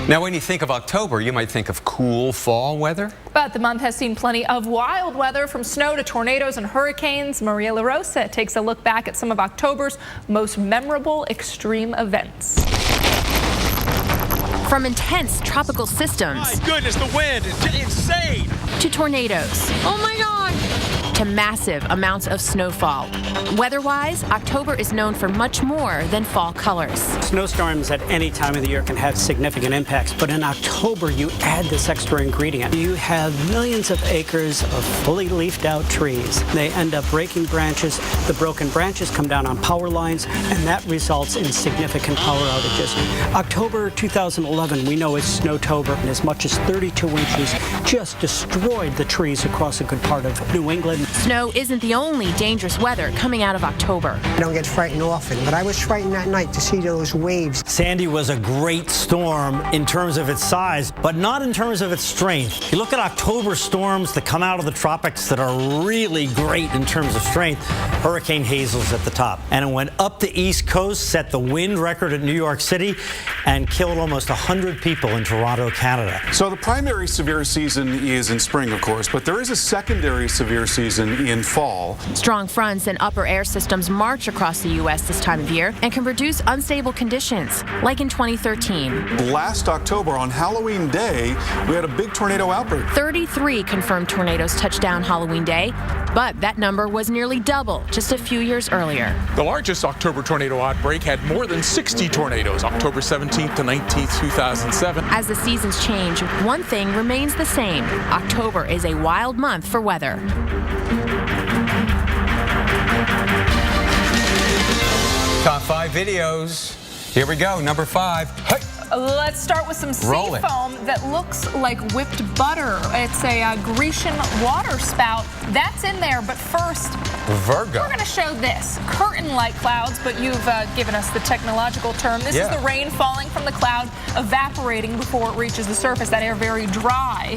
Now, when you think of October, you might think of cool fall weather. But the month has seen plenty of wild weather, from snow to tornadoes and hurricanes. Maria LaRosa takes a look back at some of October's most memorable extreme events. From intense tropical systems. My goodness, the wind is insane. To tornadoes. Oh my God. To massive amounts of snowfall. Weather-wise, October is known for much more than fall colors. Snowstorms at any time of the year can have significant impacts, but in October you add this extra ingredient. You have millions of acres of fully leafed out trees. They end up breaking branches. The broken branches come down on power lines, and that results in significant power outages. October 2011, we know is Snowtober, and as much as 32 inches just destroyed the trees across a good part of New England. Snow isn't the only dangerous weather coming out of October. I don't get frightened often, but I was frightened that night to see those waves. Sandy was a great storm in terms of its size, but not in terms of its strength. You look at October storms that come out of the tropics that are really great in terms of strength. Hurricane Hazel's at the top, and it went up the East Coast, set the wind record at New York City, and killed almost 100 people in Toronto, Canada. So the primary severe season is in spring, of course, but there is a secondary severe season in fall. Strong fronts and upper air systems march across the U.S. this time of year and can produce unstable conditions, like in 2013. Last October, on Halloween Day, we had a big tornado outbreak. 33 confirmed tornadoes touched down Halloween Day, but that number was nearly double just a few years earlier. The largest October tornado outbreak had more than 60 tornadoes, October 17th to 19th, 2007. As the seasons change, one thing remains the same. October is a wild month for weather. Top 5 videos. Here we go. Number 5. Hey. Let's start with some sea foam that looks like whipped butter. It's a Grecian water spout. That's in there, but first, Virgo. We're going to show this. Curtain-like clouds, but you've given us the technological term. This is the rain falling from the cloud, evaporating before it reaches the surface. That air very dry.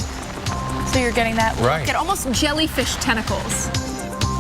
So you're getting that look at almost jellyfish tentacles.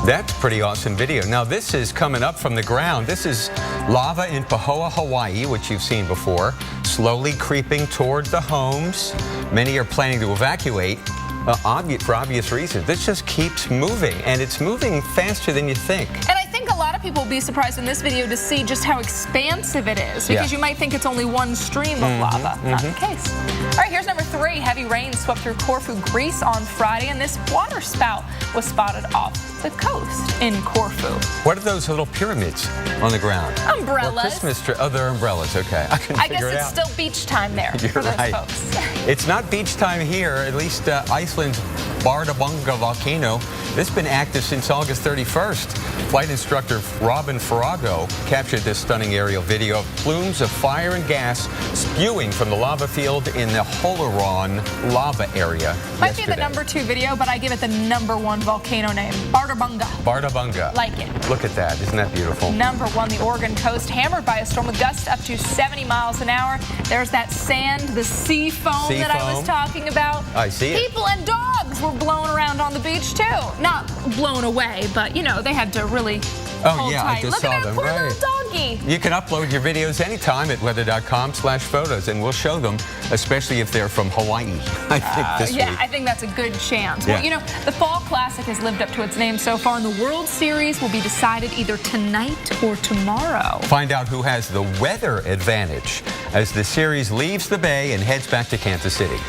That's pretty awesome video. Now, this is coming up from the ground. This is lava in Pahoa, Hawaii, which you've seen before, slowly creeping toward the homes. Many are planning to evacuate for obvious reasons. This just keeps moving, and it's moving faster than you think. And I think a lot of people will be surprised in this video to see just how expansive it is, because you might think it's only one stream of lava. Not the case. All right, here's number 3. Heavy rain swept through Corfu, Greece on Friday, and this water spout was spotted off the coast in Corfu. What are those little pyramids on the ground? Umbrellas. Or Christmas tree. Oh, they're umbrellas. Okay. I guess it's still beach time there for those folks. It's not beach time here, at least Iceland's Bardabunga volcano. This has been active since August 31st. Flight instructor Robin Farago captured this stunning aerial video of plumes of fire and gas spewing from the lava field in the Holaron lava area. Might be the number 2 video, but I give it the number 1 volcano name, Bardabunga. Bardabunga. Like it. Look at that. Isn't that beautiful? Number 1, the Oregon coast, hammered by a storm with gusts up to 70 miles an hour. There's that sand, the sea foam that I was talking about. I see it. People and dogs were blown around on the beach, too. Not blown away, but, you know, they had to really hold tight. I just Look saw at that them. poor little doggy. You can upload your videos anytime at weather.com/photos, and we'll show them, especially if they're from Hawaii. I think this week. I think that's a good chance. Yeah. Well, you know, the Fall Classic has lived up to its name so far, and the World Series will be decided either tonight or tomorrow. Find out who has the weather advantage as the series leaves the Bay and heads back to Kansas City.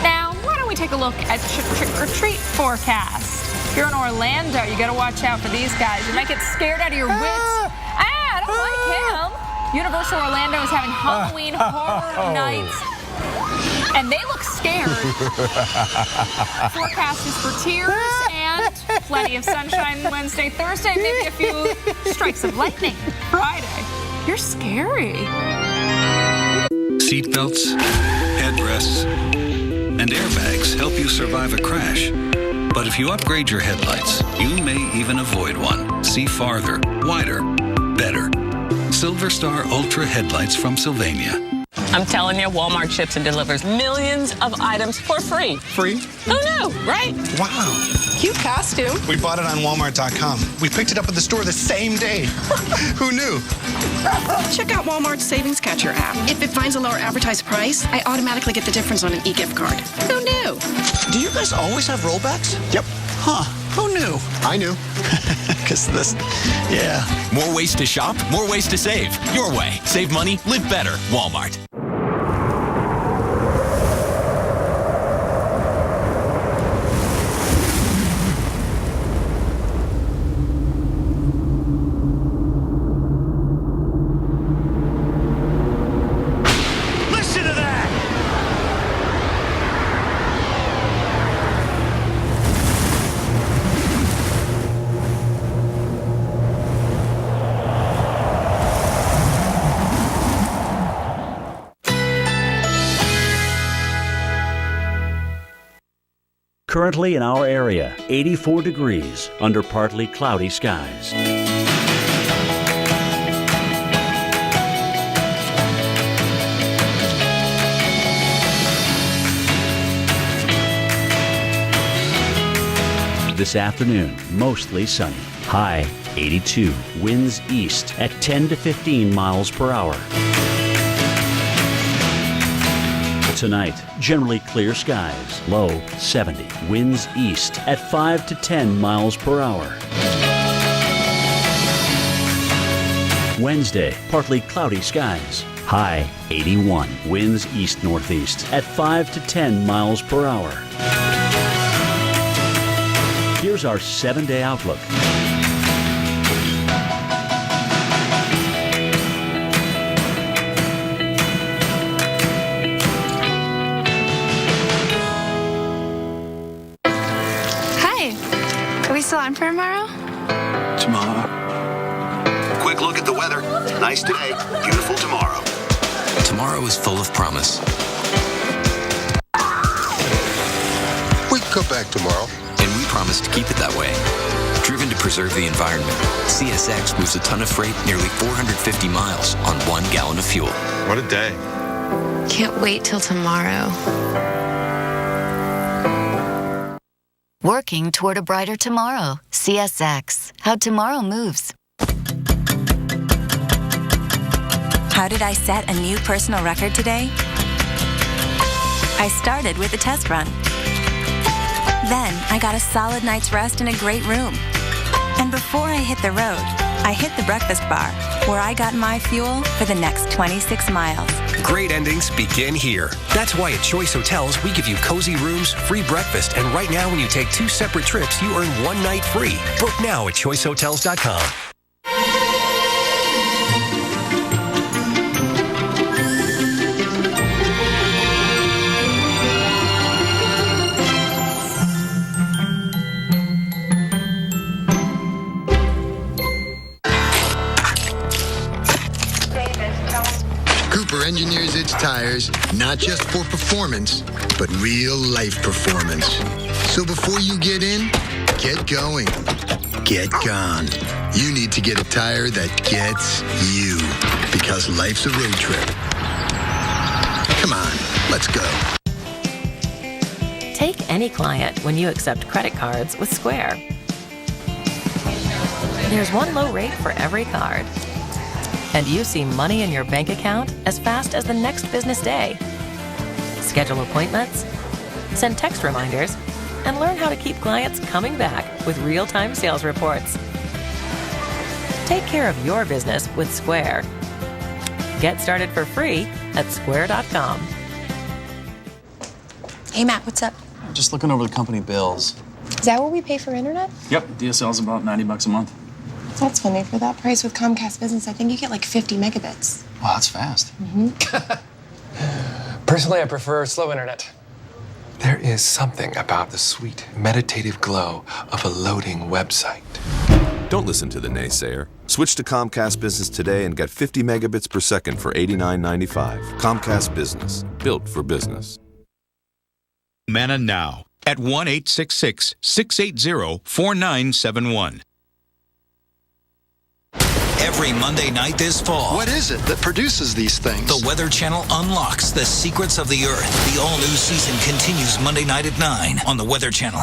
Now, why don't we take a look at trick-or-treat forecast? If you're in Orlando, you got to watch out for these guys. You might get scared out of your wits. I don't like him. Universal Orlando is having Halloween Horror Nights, and they look scared. Forecast is for tears and plenty of sunshine Wednesday, Thursday, maybe a few strikes of lightning Friday. You're scary. Seatbelts, headrests, and airbags help you survive a crash. But if you upgrade your headlights, you may even avoid one. See farther, wider, better. Silver Star Ultra headlights from Sylvania. I'm telling you, Walmart ships and delivers millions of items for free. Free? Who knew, right? Wow. Cute costume. We bought it on Walmart.com. We picked it up at the store the same day. Who knew? Check out Walmart's Savings Catcher app. If it finds a lower advertised price, I automatically get the difference on an e-gift card. Who knew? Do you guys always have rollbacks? Yep. Huh. Who knew? I knew. Because this, yeah. More ways to shop, more ways to save. Your way. Save money, live better. Walmart. Currently in our area, 84 degrees under partly cloudy skies. This afternoon, mostly sunny. High 82. Winds east at 10 to 15 miles per hour. Tonight, generally clear skies. Low 70. Winds east at 5 to 10 miles per hour. Wednesday, partly cloudy skies. High 81. Winds east-northeast at 5 to 10 miles per hour. Here's our 7-day outlook. Are we still on for tomorrow? Tomorrow. Quick look at the weather. Nice today, beautiful tomorrow. Tomorrow is full of promise. We can come back tomorrow. And we promise to keep it that way. Driven to preserve the environment, CSX moves a ton of freight nearly 450 miles on 1 gallon of fuel. What a day. Can't wait till tomorrow. Working toward a brighter tomorrow. CSX. How tomorrow moves. How did I set a new personal record today? I started with a test run. Then I got a solid night's rest in a great room. And before I hit the road, I hit the breakfast bar, where I got my fuel for the next 26 miles. Great endings begin here. That's why at Choice Hotels, we give you cozy rooms, free breakfast, and right now when you take 2 separate trips, you earn 1 night free. Book now at choicehotels.com. Cooper engineers its tires not just for performance, but real life performance. So before you get in, get going, get gone. You need to get a tire that gets you, because life's a road trip. Come on, let's go. Take any client when you accept credit cards with Square. There's one low rate for every card. And you see money in your bank account as fast as the next business day. Schedule appointments, send text reminders, and learn how to keep clients coming back with real-time sales reports. Take care of your business with Square. Get started for free at square.com. Hey, Matt, what's up? Just looking over the company bills. Is that what we pay for internet? Yep, DSL's about $90 a month. That's funny. For that price with Comcast Business, I think you get like 50 megabits. Wow, that's fast. Personally, I prefer slow internet. There is something about the sweet, meditative glow of a loading website. Don't listen to the naysayer. Switch to Comcast Business today and get 50 megabits per second for $89.95. Comcast Business, built for business. Manna now at 1-866-680-4971. every Monday night this fall. What is it that produces these things? The Weather Channel unlocks the secrets of the Earth. The all-new season continues Monday night at 9 on the Weather Channel.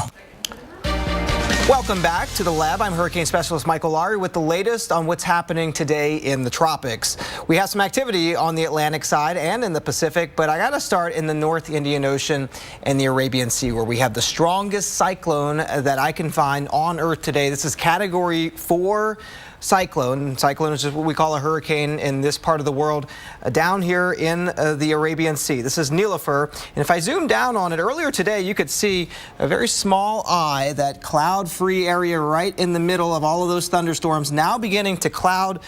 Welcome back to the lab. I'm Hurricane Specialist Michael Lowry with the latest on what's happening today in the tropics. We have some activity on the Atlantic side and in the Pacific, but I got to start in the North Indian Ocean and the Arabian Sea, where we have the strongest cyclone that I can find on Earth today. This is Category 4 cyclone. Cyclone is just what we call a hurricane in this part of the world, down here in the Arabian Sea. This is Nilüfer, and if I zoom down on it, earlier today you could see a very small eye, that cloud-free area right in the middle of all of those thunderstorms, now beginning to cloud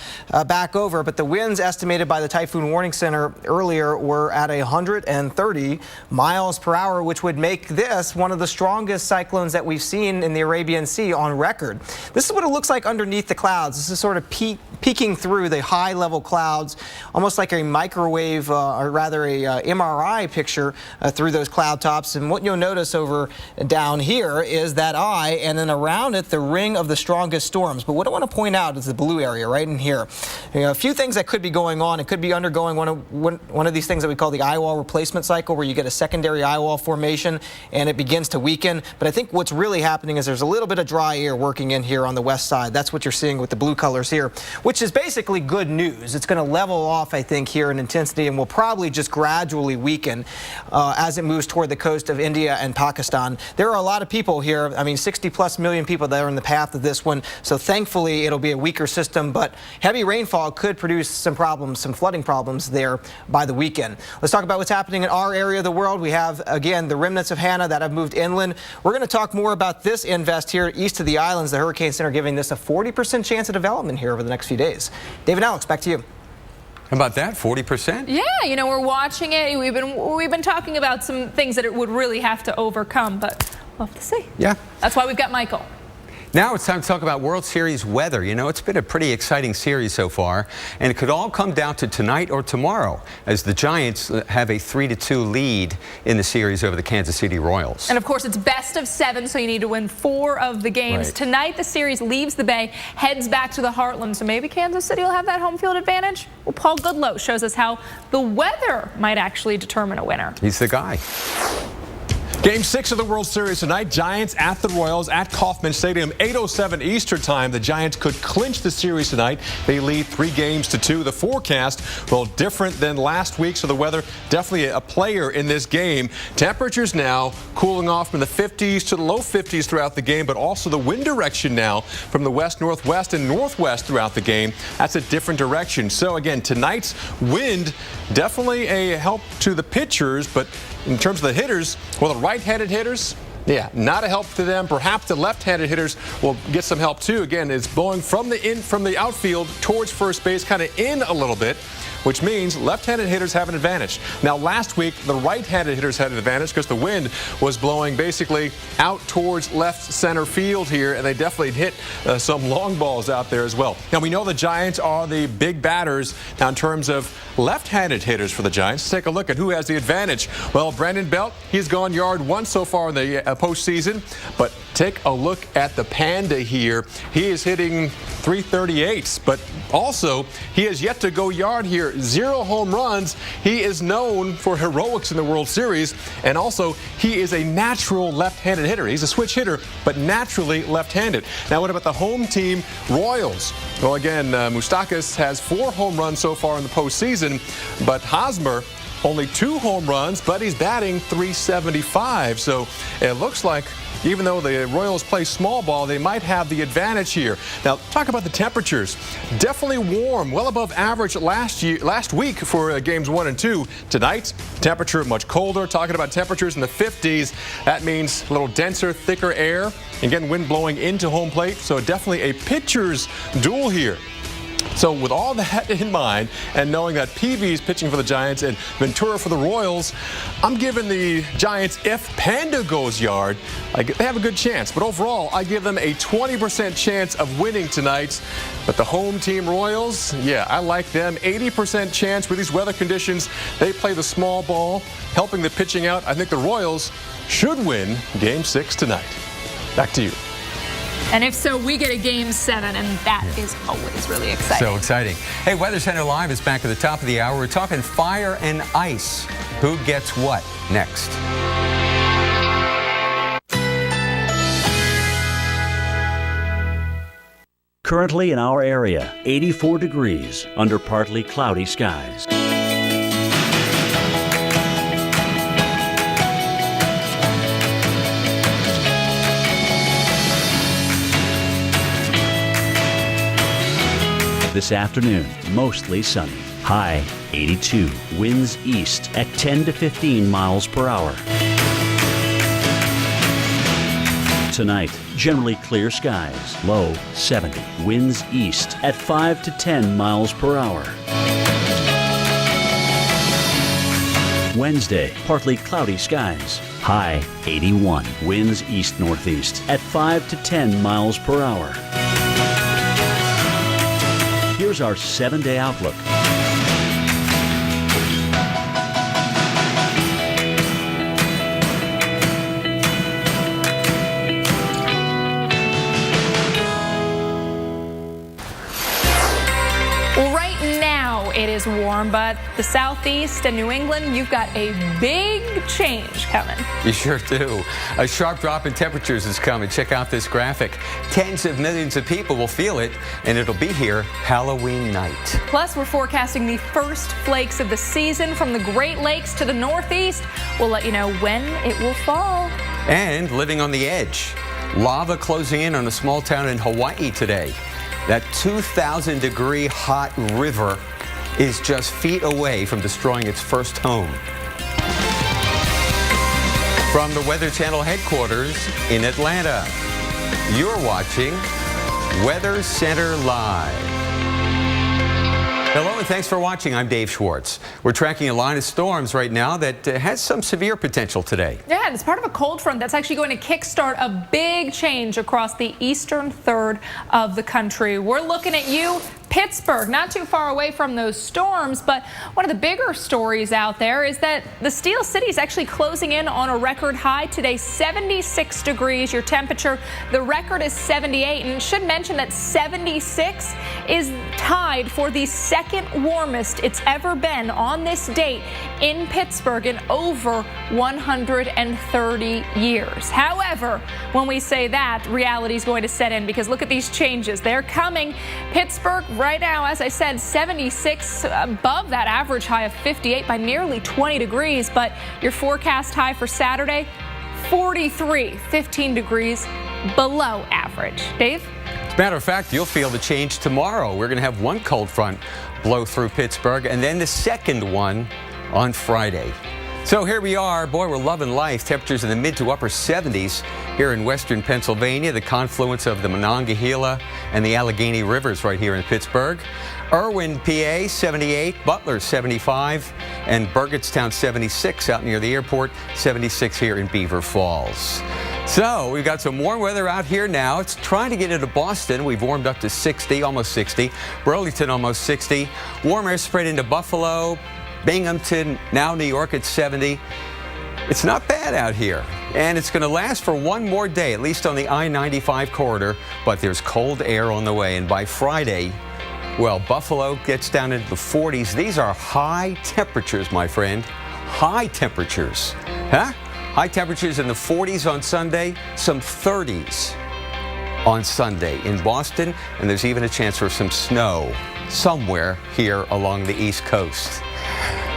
back over, but the winds estimated by the Typhoon Warning Center earlier were at 130 miles per hour, which would make this one of the strongest cyclones that we've seen in the Arabian Sea on record. This is what it looks like underneath the clouds. This is sort of peeking through the high-level clouds, almost like a microwave, or rather a MRI picture through those cloud tops. And what you'll notice over down here is that eye, and then around it, the ring of the strongest storms. But what I want to point out is the blue area right in here. You know, a few things that could be going on. It could be undergoing one of these things that we call the eye wall replacement cycle, where you get a secondary eye wall formation and it begins to weaken. But I think what's really happening is there's a little bit of dry air working in here on the west side. That's what you're seeing with the blue colors here, which is basically good news. It's going to level off, I think, here in intensity, and will probably just gradually weaken as it moves toward the coast of India and Pakistan. There are a lot of people here. I mean, 60+ million people that are in the path of this one. So thankfully, it'll be a weaker system, but heavy rainfall could produce some problems, some flooding problems there by the weekend. Let's talk about what's happening in our area of the world. We have, again, the remnants of Hannah that have moved inland. We're going to talk more about this invest here east of the islands. The Hurricane Center giving this a 40% chance of development here over the next few days. David and Alex, back to you. How about that, 40%? Yeah, you know, we're watching it. We've been talking about some things that it would really have to overcome, but we'll have to see. Yeah. That's why we've got Michael. Now it's time to talk about World Series weather. You know, it's been a pretty exciting series so far, and it could all come down to tonight or tomorrow, as the Giants have a 3-2 lead in the series over the Kansas City Royals. And of course, it's best of 7, so you need to win 4 of the games. Right. Tonight, the series leaves the Bay, heads back to the Heartland, so maybe Kansas City will have that home field advantage. Well, Paul Goodloe shows us how the weather might actually determine a winner. He's the guy. Game 6 of the World Series tonight. Giants at the Royals at Kauffman Stadium, 8:07 Eastern time. The Giants could clinch the series tonight. They lead 3-2. The forecast, well, different than last week, so the weather definitely a player in this game. Temperatures now cooling off from the 50s to the low 50s throughout the game, but also the wind direction now from the west, northwest, and northwest throughout the game. That's a different direction. So again, tonight's wind definitely a help to the pitchers, but in terms of the hitters, well, the right-handed hitters, yeah, not a help to them. Perhaps the left-handed hitters will get some help too. Again, it's blowing from the outfield towards first base, kind of in a little bit, which means left-handed hitters have an advantage. Now, last week, the right-handed hitters had an advantage because the wind was blowing basically out towards left center field here, and they definitely hit some long balls out there as well. Now, we know the Giants are the big batters. Now, in terms of left-handed hitters for the Giants, let's take a look at who has the advantage. Well, Brandon Belt, he's gone yard 1 so far in the postseason, but take a look at the Panda here. He is hitting 338s, but also he has yet to go yard here. 0 home runs. He is known for heroics in the World Series, and also he is a natural left-handed hitter. He's a switch hitter, but naturally left-handed. Now, what about the home team, Royals? Well, again, Moustakas has 4 home runs so far in the postseason, but Hosmer only 2 home runs, but he's batting .375. So it looks like even though the Royals play small ball, they might have the advantage here. Now, talk about the temperatures. Definitely warm, well above average last week for games 1 and 2. Tonight's temperature much colder. Talking about temperatures in the 50s. That means a little denser, thicker air. Again, wind blowing into home plate. So definitely a pitcher's duel here. So with all that in mind, and knowing that Peavy is pitching for the Giants and Ventura for the Royals, I'm giving the Giants, if Panda goes yard, they have a good chance. But overall, I give them a 20% chance of winning tonight. But the home team Royals, yeah, I like them. 80% chance with these weather conditions. They play the small ball, helping the pitching out. I think the Royals should win Game 6 tonight. Back to you. And if so, we get a Game 7, and that is always really exciting. So exciting. Hey, Weather Center Live is back at the top of the hour. We're talking fire and ice. Who gets what next? Currently in our area, 84 degrees under partly cloudy skies. This afternoon, mostly sunny. High 82. Winds east at 10 to 15 miles per hour. Tonight, generally clear skies. Low 70. Winds east at 5 to 10 miles per hour. Wednesday, partly cloudy skies. High 81. Winds east-northeast at 5 to 10 miles per hour. Here's our 7-day outlook. Right now it is warm, but the southeast and New England, you've got a big change coming. You sure do. A sharp drop in temperatures is coming. Check out this graphic. Tens of millions of people will feel it, and it'll be here Halloween night. Plus, we're forecasting the first flakes of the season from the Great Lakes to the Northeast. We'll let you know when it will fall. And living on the edge. Lava closing in on a small town in Hawaii today. That 2,000-degree hot river is just feet away from destroying its first home. From the Weather Channel headquarters in Atlanta, you're watching Weather Center Live. Hello and thanks for watching. I'm Dave Schwartz. We're tracking a line of storms right now that has some severe potential today. Yeah, and it's part of a cold front that's actually going to kickstart a big change across the eastern third of the country. We're looking at you, Pittsburgh, not too far away from those storms, but one of the bigger stories out there is that the Steel City is actually closing in on a record high today, 76 degrees. Your temperature, the record is 78, and should mention that 76 is tied for the second warmest it's ever been on this date in Pittsburgh in over 130 years. However, when we say that, reality is going to set in because look at these changes. They're coming. Pittsburgh right now, as I said, 76 above that average high of 58 by nearly 20 degrees. But your forecast high for Saturday, 43, 15 degrees below average. Dave? As a matter of fact, you'll feel the change tomorrow. We're going to have one cold front blow through Pittsburgh and then the second one on Friday. So here we are. Boy, we're loving life. Temperatures in the mid to upper 70s here in western Pennsylvania, the confluence of the Monongahela and the Allegheny Rivers right here in Pittsburgh. Irwin, PA, 78, Butler, 75, and Burgettstown, 76 out near the airport, 76 here in Beaver Falls. So we've got some warm weather out here now. It's trying to get into Boston. We've warmed up to 60, almost 60. Burlington, almost 60. Warm air spread into Buffalo, Binghamton, now New York at 70. It's not bad out here, and it's going to last for one more day, at least on the I-95 corridor, but there's cold air on the way, and by Friday, well, Buffalo gets down into the 40s. These are high temperatures, my friend. High temperatures. Huh? High temperatures in the 40s on Sunday, some 30s on Sunday in Boston, and there's even a chance for some snow somewhere here along the East Coast.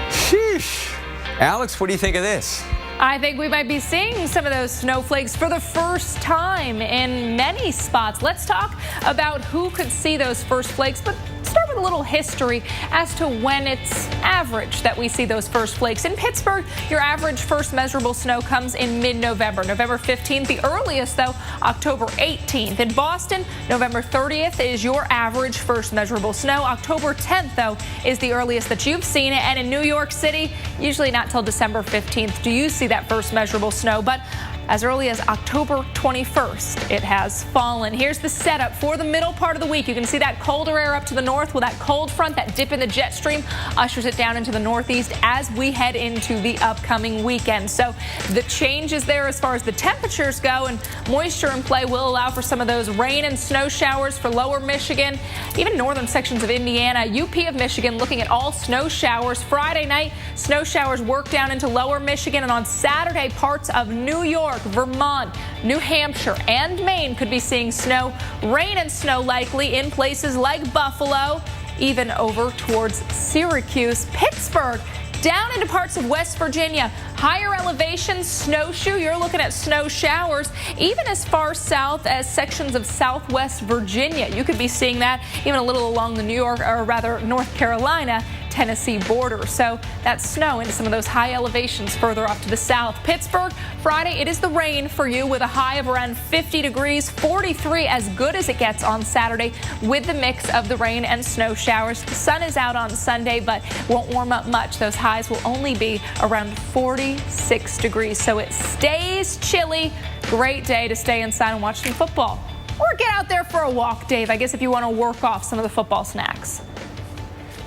Sheesh. Alex, what do you think of this? I think we might be seeing some of those snowflakes for the first time in many spots. Let's talk about who could see those first flakes, but start with a little history as to when it's average that we see those first flakes. In Pittsburgh, your average first measurable snow comes in mid-November. November 15th, the earliest, though, October 18th. In Boston, November 30th is your average first measurable snow. October 10th, though, is the earliest that you've seen it. And in New York City, usually not till December 15th do you see that first measurable snow. But as early as October 21st. It has fallen. Here's the setup for the middle part of the week. You can see that colder air up to the north. Well, that cold front, that dip in the jet stream, ushers it down into the northeast as we head into the upcoming weekend. So the changes there as far as the temperatures go, and moisture in play will allow for some of those rain and snow showers for lower Michigan, even northern sections of Indiana. UP of Michigan looking at all snow showers. Friday night, snow showers work down into lower Michigan, and on Saturday, parts of New York, Vermont, New Hampshire, and Maine could be seeing snow, rain and snow likely in places like Buffalo, even over towards Syracuse. Pittsburgh, down into parts of West Virginia. Higher elevations, snowshoe, you're looking at snow showers, even as far south as sections of southwest Virginia. You could be seeing that even a little along the North Carolina, Tennessee border. So that's snow into some of those high elevations further off to the south. Pittsburgh, Friday, it is the rain for you with a high of around 50 degrees, 43 as good as it gets on Saturday with the mix of the rain and snow showers. The sun is out on Sunday, but won't warm up much. Those highs will only be around 46 degrees. So it stays chilly. Great day to stay inside and watch some football. Or get out there for a walk, Dave, I guess, if you want to work off some of the football snacks.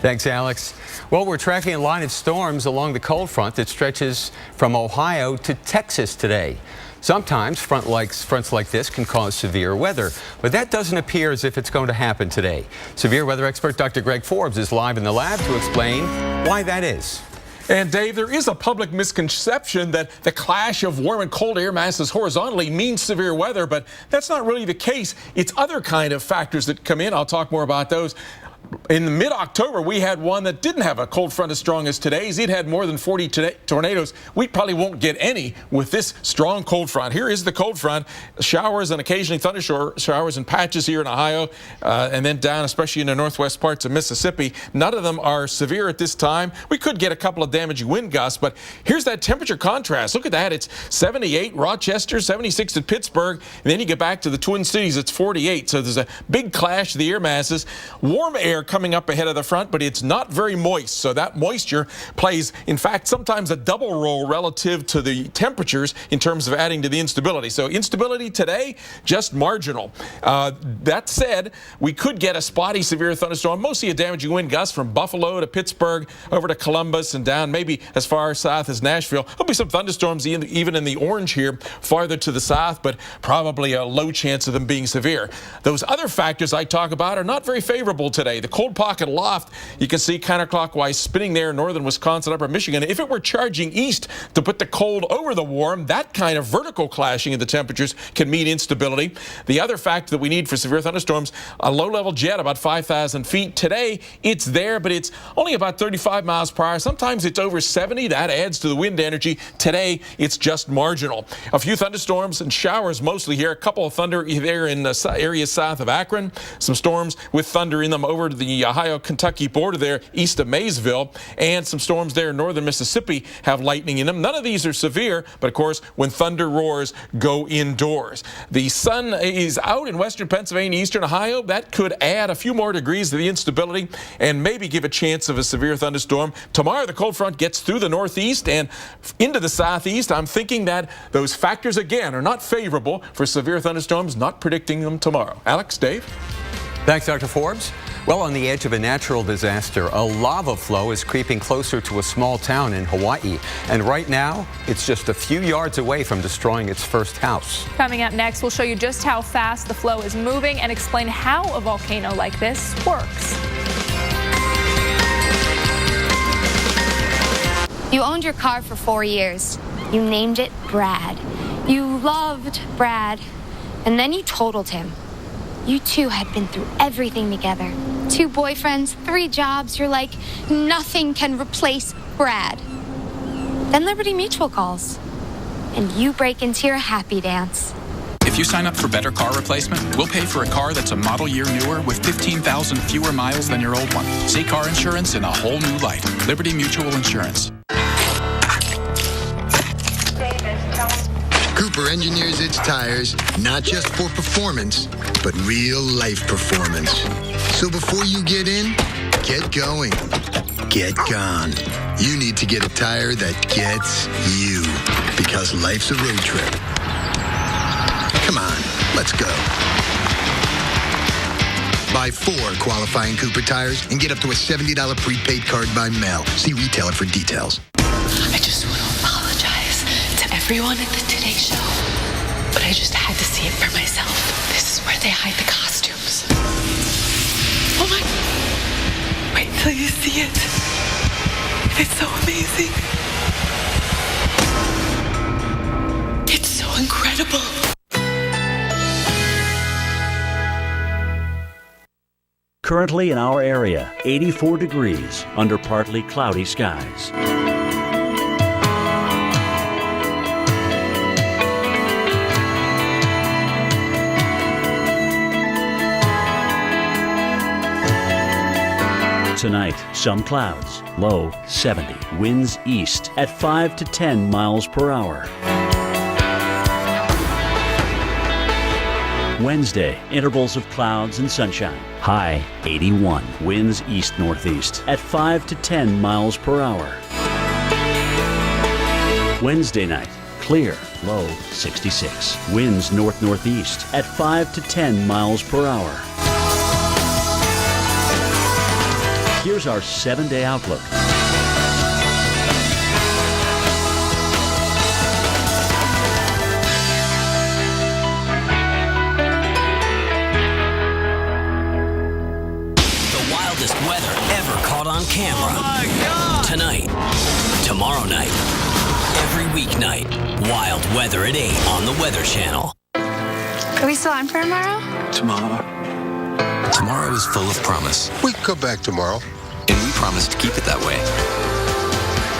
Thanks, Alex. Well, we're tracking a line of storms along the cold front that stretches from Ohio to Texas today. Sometimes fronts like this can cause severe weather, but that doesn't appear as if it's going to happen today. Severe weather expert Dr. Greg Forbes is live in the lab to explain why that is. And Dave, there is a public misconception that the clash of warm and cold air masses horizontally means severe weather, but that's not really the case. It's other kind of factors that come in. I'll talk more about those. In mid-October, we had one that didn't have a cold front as strong as today's. It had more than 40 tornadoes. We probably won't get any with this strong cold front. Here is the cold front. Showers and occasionally thunder showers and patches here in Ohio, and then down, especially in the northwest parts of Mississippi. None of them are severe at this time. We could get a couple of damaging wind gusts, but here's that temperature contrast. Look at that. It's 78 Rochester, 76 at Pittsburgh, and then you get back to the Twin Cities. It's 48. So there's a big clash of the air masses. Warm air coming up ahead of the front, but it's not very moist. So that moisture plays, in fact, sometimes a double role relative to the temperatures in terms of adding to the instability. So instability today, just marginal. That said, we could get a spotty severe thunderstorm, mostly a damaging wind gust from Buffalo to Pittsburgh over to Columbus and down maybe as far south as Nashville. There'll be some thunderstorms even in the orange here farther to the south, but probably a low chance of them being severe. Those other factors I talk about are not very favorable today. The cold pocket aloft, you can see counterclockwise spinning there in northern Wisconsin, upper Michigan. If it were charging east to put the cold over the warm, that kind of vertical clashing of the temperatures can mean instability. The other factor that we need for severe thunderstorms, a low-level jet about 5,000 feet. Today, it's there, but it's only about 35 miles per hour. Sometimes it's over 70. That adds to the wind energy. Today, it's just marginal. A few thunderstorms and showers mostly here. A couple of thunder there in the areas south of Akron. Some storms with thunder in them over to the Ohio-Kentucky border there east of Maysville, and some storms there in northern Mississippi have lightning in them. None of these are severe, but of course, when thunder roars, go indoors. The sun is out in western Pennsylvania, eastern Ohio. That could add a few more degrees to the instability and maybe give a chance of a severe thunderstorm. Tomorrow, the cold front gets through the northeast and into the southeast. I'm thinking that those factors, again, are not favorable for severe thunderstorms, not predicting them tomorrow. Alex, Dave? Thanks, Dr. Forbes. Well, on the edge of a natural disaster, a lava flow is creeping closer to a small town in Hawaii. And right now, it's just a few yards away from destroying its first house. Coming up next, we'll show you just how fast the flow is moving and explain how a volcano like this works. You owned your car for 4 years. You named it Brad. You loved Brad. And then you totaled him. You two had been through everything together. 2 boyfriends, 3 jobs. You're like, nothing can replace Brad. Then Liberty Mutual calls, and you break into your happy dance. If you sign up for Better Car Replacement, we'll pay for a car that's a model year newer with 15,000 fewer miles than your old one. See car insurance in a whole new light. Liberty Mutual Insurance. Cooper engineers its tires not just for performance, but real life performance. So before you get in, get going, get gone. You need to get a tire that gets you, because life's a road trip. Come on, let's go. Buy 4 qualifying Cooper tires and get up to a $70 prepaid card by mail. See retailer for details. I just want to apologize to everyone at the Today Show, but I just had to see it for myself. This is where they hide the costumes. Oh my! Wait till you see it. It's so amazing. It's so incredible. Currently in our area, 84 degrees under partly cloudy skies. Tonight, some clouds, low 70, winds east at 5 to 10 miles per hour. Wednesday, intervals of clouds and sunshine. High 81, winds east-northeast at 5 to 10 miles per hour. Wednesday night, clear, low 66, winds north-northeast at 5 to 10 miles per hour. Here's our 7-day outlook. Weather ever caught on camera. Oh my God. Tonight, tomorrow night, every weeknight, wild weather at 8 on the Weather Channel. Are we still on for tomorrow? Tomorrow is full of promise, We can come back tomorrow. and we promise to keep it that way.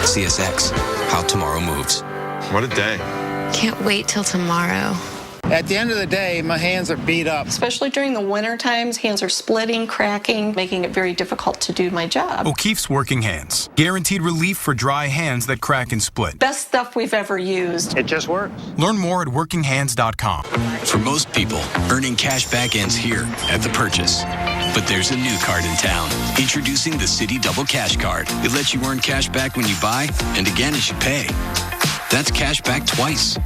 CSX, how tomorrow moves. What a day. Can't wait till tomorrow. At the end of the day, my hands are beat up. Especially during the winter times, hands are splitting, cracking, making it very difficult to do my job. O'Keefe's Working Hands. Guaranteed relief for dry hands that crack and split. Best stuff we've ever used. It just works. Learn more at workinghands.com. For most people, earning cash back ends here at the purchase. But there's a new card in town. Introducing the Citi Double Cash Card. It lets you earn cash back when you buy and again as you pay. That's cash back twice.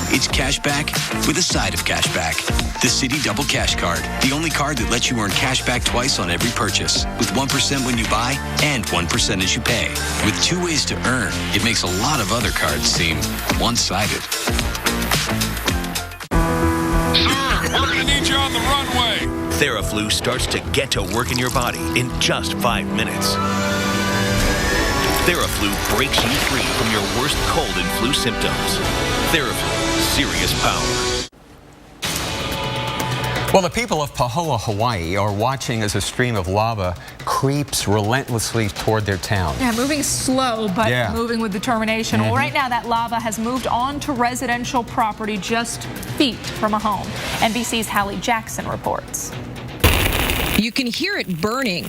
It's cash back with a side of cash back. The Citi Double Cash Card, the only card that lets you earn cash back twice on every purchase, with 1% when you buy and 1% as you pay. With 2 ways to earn, it makes a lot of other cards seem one-sided. Sir, we're going to need you on the runway. TheraFlu starts to get to work in your body in just 5 minutes. TheraFlu breaks you free from your worst cold and flu symptoms. TheraFlu, serious power. Well, the people of Pahoa, Hawaii are watching as a stream of lava creeps relentlessly toward their town. Yeah, moving slow, but moving with determination. Well, right now that lava has moved onto residential property just feet from a home. NBC's Hallie Jackson reports. You can hear it burning.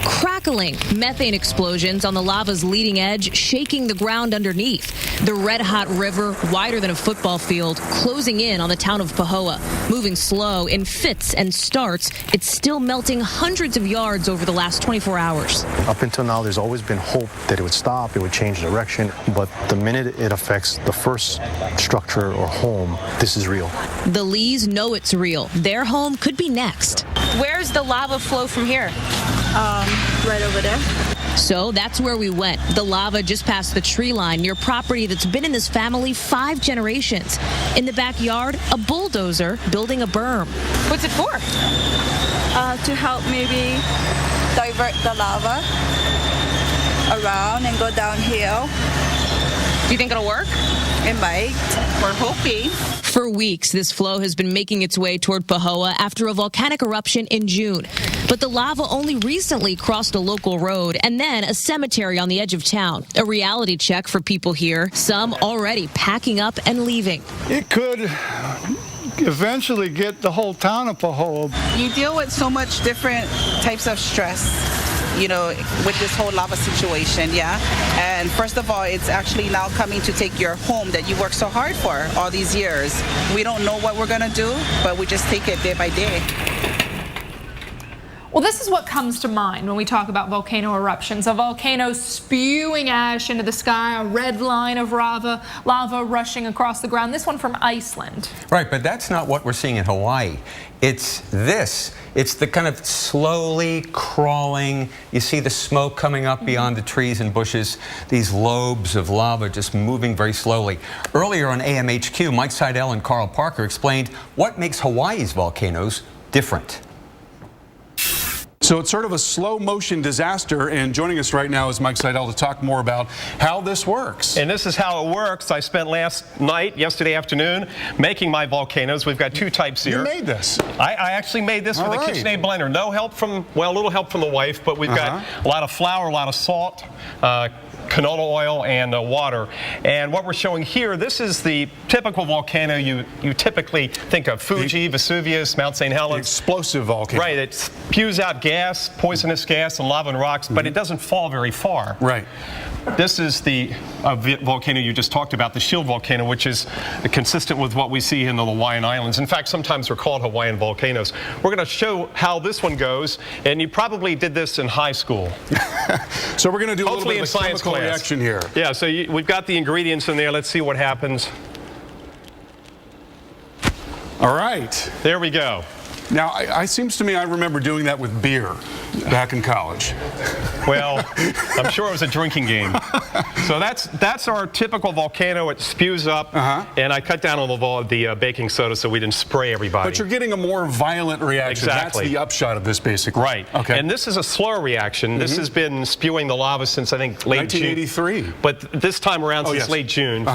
Crackling methane explosions on the lava's leading edge, shaking the ground underneath. The red-hot river, wider than a football field, closing in on the town of Pahoa. Moving slow in fits and starts, it's still melting hundreds of yards over the last 24 hours. Up until now, there's always been hope that it would stop, it would change direction. But the minute it affects the first structure or home, this is real. The Lees know it's real. Their home could be next. Where's the lava flow from here? Right over there. So that's where we went. The lava just past the tree line near property that's been in this family 5 generations. In the backyard, a bulldozer building a berm. What's it for? To help maybe divert the lava around and go downhill. Do you think it'll work? It might. We're hoping. For weeks, this flow has been making its way toward Pahoa after a volcanic eruption in June. But the lava only recently crossed a local road and then a cemetery on the edge of town. A reality check for people here, some already packing up and leaving. It could eventually get the whole town of Pahoa. You deal with so much different types of stress, you know, with this whole lava situation, yeah? And first of all, it's actually now coming to take your home that you worked so hard for all these years. We don't know what we're gonna do, but we just take it day by day. Well, this is what comes to mind when we talk about volcano eruptions. A volcano spewing ash into the sky, a red line of lava rushing across the ground. This one from Iceland. Right, but that's not what we're seeing in Hawaii. It's this. It's the kind of slowly crawling, you see the smoke coming up beyond the trees and bushes, these lobes of lava just moving very slowly. Earlier on AMHQ, Mike Seidel and Carl Parker explained what makes Hawaii's volcanoes different. So it's sort of a slow motion disaster, and joining us right now is Mike Seidel to talk more about how this works. And this is how it works. I spent yesterday afternoon, making my volcanoes. We've got two types here. You made this? I actually made this with a KitchenAid blender. No help from, well, a little help from the wife, but we've got a lot of flour, a lot of salt, canola oil, and water. And what we're showing here, this is the typical volcano you typically think of. Fuji, Vesuvius, Mount St. Helens. Explosive volcano. Right, it spews out gas, poisonous gas, and lava and rocks, but it doesn't fall very far. Right. This is the volcano you just talked about, the shield volcano, which is consistent with what we see in the Hawaiian Islands. In fact, sometimes they're called Hawaiian volcanoes. We're going to show how this one goes, and you probably did this in high school. So we're going to do hopefully a little bit of a chemical reaction here. Yeah, so we've got the ingredients in there. Let's see what happens. All right. There we go. Now, it seems to me I remember doing that with beer back in college. Well, I'm sure it was a drinking game. So that's our typical volcano. It spews up, and I cut down on the baking soda so we didn't spray everybody. But you're getting a more violent reaction. Exactly. That's the upshot of this, basically. Right. Okay. And this is a slow reaction. This has been spewing the lava since, I think, late 1983. June. But this time around since late June.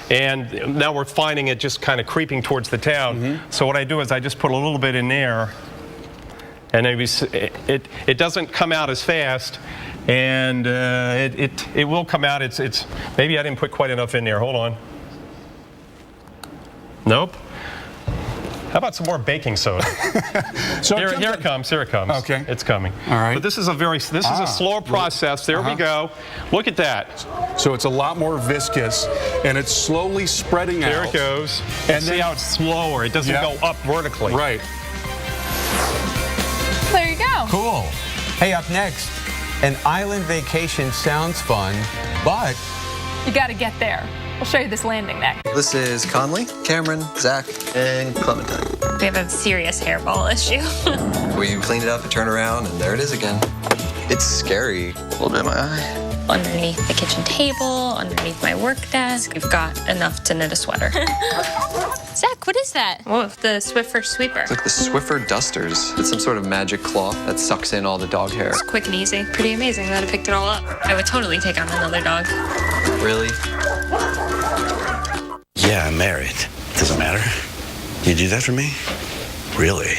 And now we're finding it just kind of creeping towards the town. So what I do is I just put a little bit in there. And it doesn't come out as fast, and it will come out. It's maybe I didn't put quite enough in there. Hold on. Nope. How about some more baking soda? So here it comes. Here it comes. Okay. It's coming. All right. But this is a slower process. There we go. Look at that. So it's a lot more viscous, and it's slowly spreading out. There it goes. And see how it's slower. It doesn't go up vertically. Right. There you go. Cool. Hey, up next, an island vacation sounds fun, but you got to get there. We'll show you this landing next. This is Conley, Cameron, Zach, and Clementine. We have a serious hairball issue. We cleaned it up and turned around, and there it is again. It's scary. A little bit in my eye. Underneath the kitchen table, underneath my work desk, we've got enough to knit a sweater. Zach, what is that? Oh, the Swiffer sweeper. It's like the Swiffer dusters. It's some sort of magic cloth that sucks in all the dog hair. It's quick and easy. Pretty amazing that I picked it all up. I would totally take on another dog. Really? Yeah, I'm married. Doesn't matter. You do that for me? Really?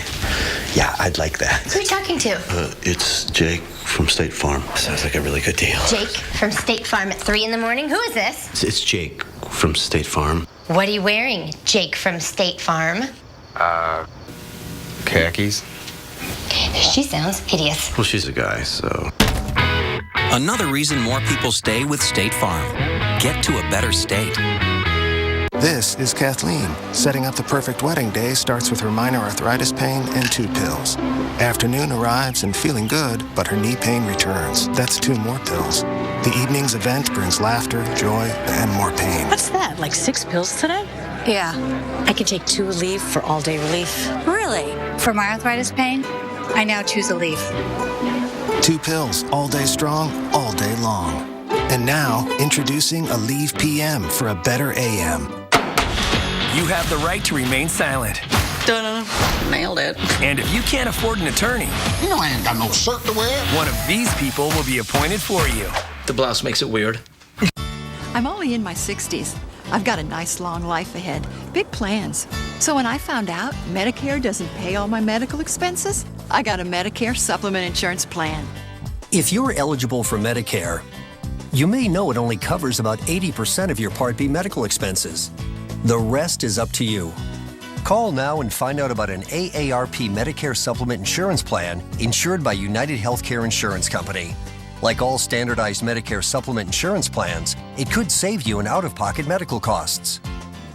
Yeah, I'd like that. Who are you talking to? It's Jake from State Farm. Sounds like a really good deal. Jake from State Farm at 3 in the morning? Who is this? It's Jake from State Farm. What are you wearing, Jake from State Farm? Khakis. She sounds hideous. Well, she's a guy, so. Another reason more people stay with State Farm. Get to a better state. This is Kathleen. Setting up the perfect wedding day starts with her minor arthritis pain and 2 pills. Afternoon arrives and feeling good, but her knee pain returns. That's 2 more pills. The evening's event brings laughter, joy, and more pain. What's that, like 6 pills today? Yeah. I can take 2 Aleve for all-day relief. Really? For my arthritis pain, I now choose Aleve. 2 pills, all day strong, all day long. And now, introducing Aleve PM for a better AM. You have the right to remain silent. Dun-dun. Nailed it. And if you can't afford an attorney, you know I ain't got no shirt to wear. One of these people will be appointed for you. The blouse makes it weird. I'm only in my 60s. I've got a nice long life ahead, big plans. So when I found out Medicare doesn't pay all my medical expenses, I got a Medicare supplement insurance plan. If you're eligible for Medicare, you may know it only covers about 80% of your Part B medical expenses. The rest is up to you. Call now and find out about an AARP Medicare supplement insurance plan insured by United Healthcare Insurance Company. Like all standardized Medicare supplement insurance plans, it could save you in out-of-pocket medical costs.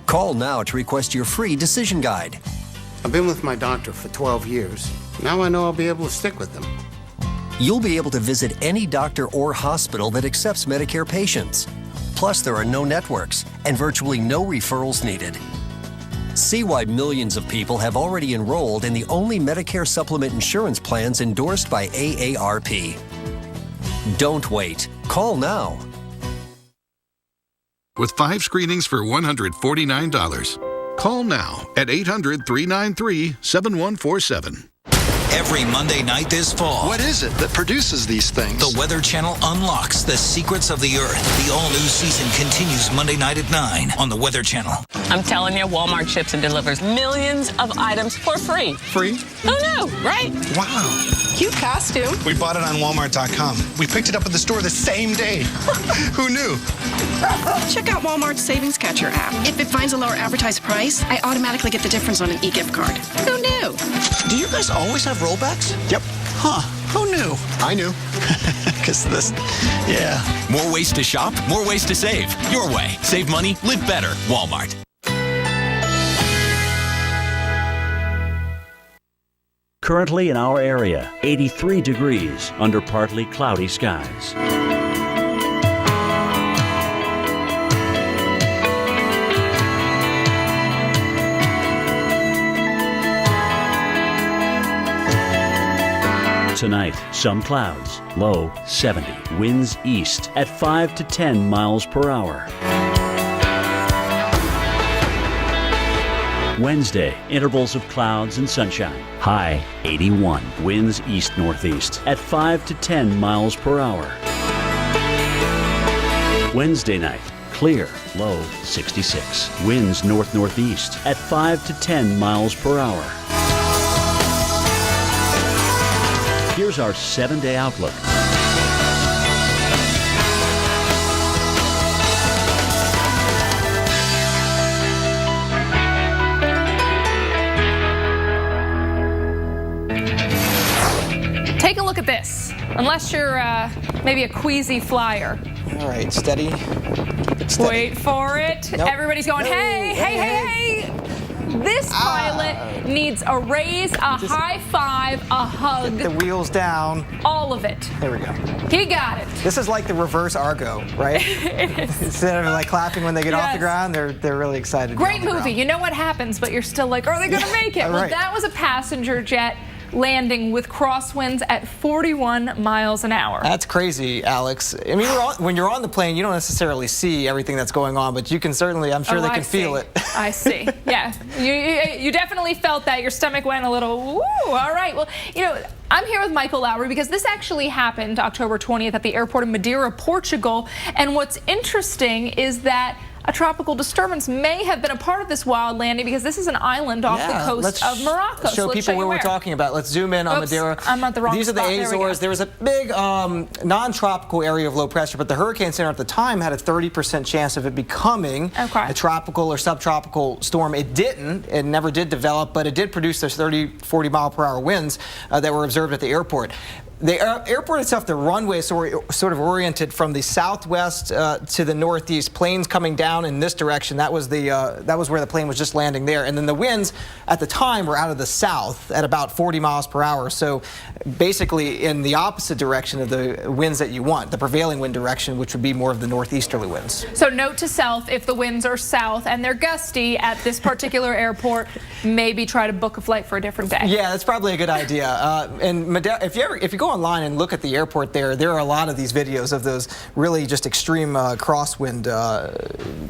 Call now to request your free decision guide. I've been with my doctor for 12 years. Now I know I'll be able to stick with them. You'll be able to visit any doctor or hospital that accepts Medicare patients. Plus, there are no networks and virtually no referrals needed. See why millions of people have already enrolled in the only Medicare supplement insurance plans endorsed by AARP. Don't wait. Call now. With 5 screenings for $149. Call now at 800-393-7147. Every Monday night this fall. What is it that produces these things? The Weather Channel unlocks the secrets of the Earth. The all-new season continues Monday night at 9 on the Weather Channel. I'm telling you, Walmart ships and delivers millions of items for free. Free? Who knew, right? Wow. Cute costume. We bought it on Walmart.com. We picked it up at the store the same day. Who knew? Check out Walmart's Savings Catcher app. If it finds a lower advertised price, I automatically get the difference on an e-gift card. Who knew? Do you guys always have rollbacks? Yep. Huh. Who knew? I knew. Because this, yeah. More ways to shop, more ways to save. Your way. Save money, live better. Walmart. Currently in our area, 83 degrees under partly cloudy skies. Tonight, some clouds, low 70, winds east at 5 to 10 miles per hour. Wednesday, intervals of clouds and sunshine, high 81, winds east-northeast at 5 to 10 miles per hour. Wednesday night, clear, low 66, winds north-northeast at 5 to 10 miles per hour. Here's our 7-day outlook. Take a look at this. Unless you're maybe a queasy flyer. All right, steady. Keep it steady. Wait for it. Nope. Everybody's going, hey. This pilot needs a raise, a high five, a hug. Get the wheels down. All of it. There we go. He got it. This is like the reverse Argo, right? It is. Instead of like clapping when they get off the ground, they're really excited. Great movie. You know what happens, but you're still like, are they going to make it? Well, right. that was a passenger jet landing with crosswinds at 41 miles an hour. That's crazy, Alex. I mean, when you're on the plane, you don't necessarily see everything that's going on, but you can certainly, I'm sure they can feel it. I see. Yeah. You definitely felt that. Your stomach went a little, woo. All right. Well, you know, I'm here with Michael Lowry because this actually happened October 20th at the airport in Madeira, Portugal. And what's interesting is that a tropical disturbance may have been a part of this wild landing because this is an island off the coast of Morocco. Let's show people where we're talking about. Let's zoom in on Madeira. I'm at the wrong These are the Azores. There was a big non-tropical area of low pressure, but the Hurricane Center at the time had a 30% chance of it becoming a tropical or subtropical storm. It didn't. It never did develop, but it did produce those 30, 40 mile per hour winds that were observed at the airport. The airport itself, the runway is sort of oriented from the southwest to the northeast. Planes coming down in this direction. That was where the plane was just landing there. And then the winds at the time were out of the south at about 40 miles per hour. So basically in the opposite direction of the winds that you want, the prevailing wind direction, which would be more of the northeasterly winds. So note to self, if the winds are south and they're gusty at this particular airport, maybe try to book a flight for a different day. Yeah, that's probably a good idea. And Madeira, if you go online and look at the airport there are a lot of these videos of those really just extreme crosswind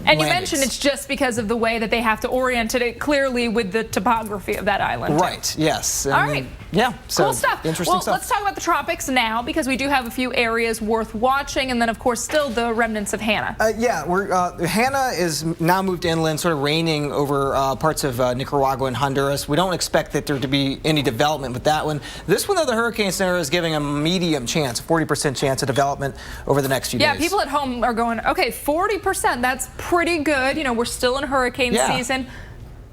and you mentioned it's just because of the way that they have to orient it clearly with the topography of that island. Right, yes. All right. Yeah, so cool stuff. Interesting stuff. Let's talk about the tropics now because we do have a few areas worth watching and then of course still the remnants of Hanna. Hanna is now moved inland, sort of reigning over parts of Nicaragua and Honduras. We don't expect that there to be any development with that one. This one, though, the Hurricane Center is giving a medium chance, 40% chance of development over the next few days. Yeah, people at home are going, okay, 40%, that's pretty good. You know, we're still in hurricane season.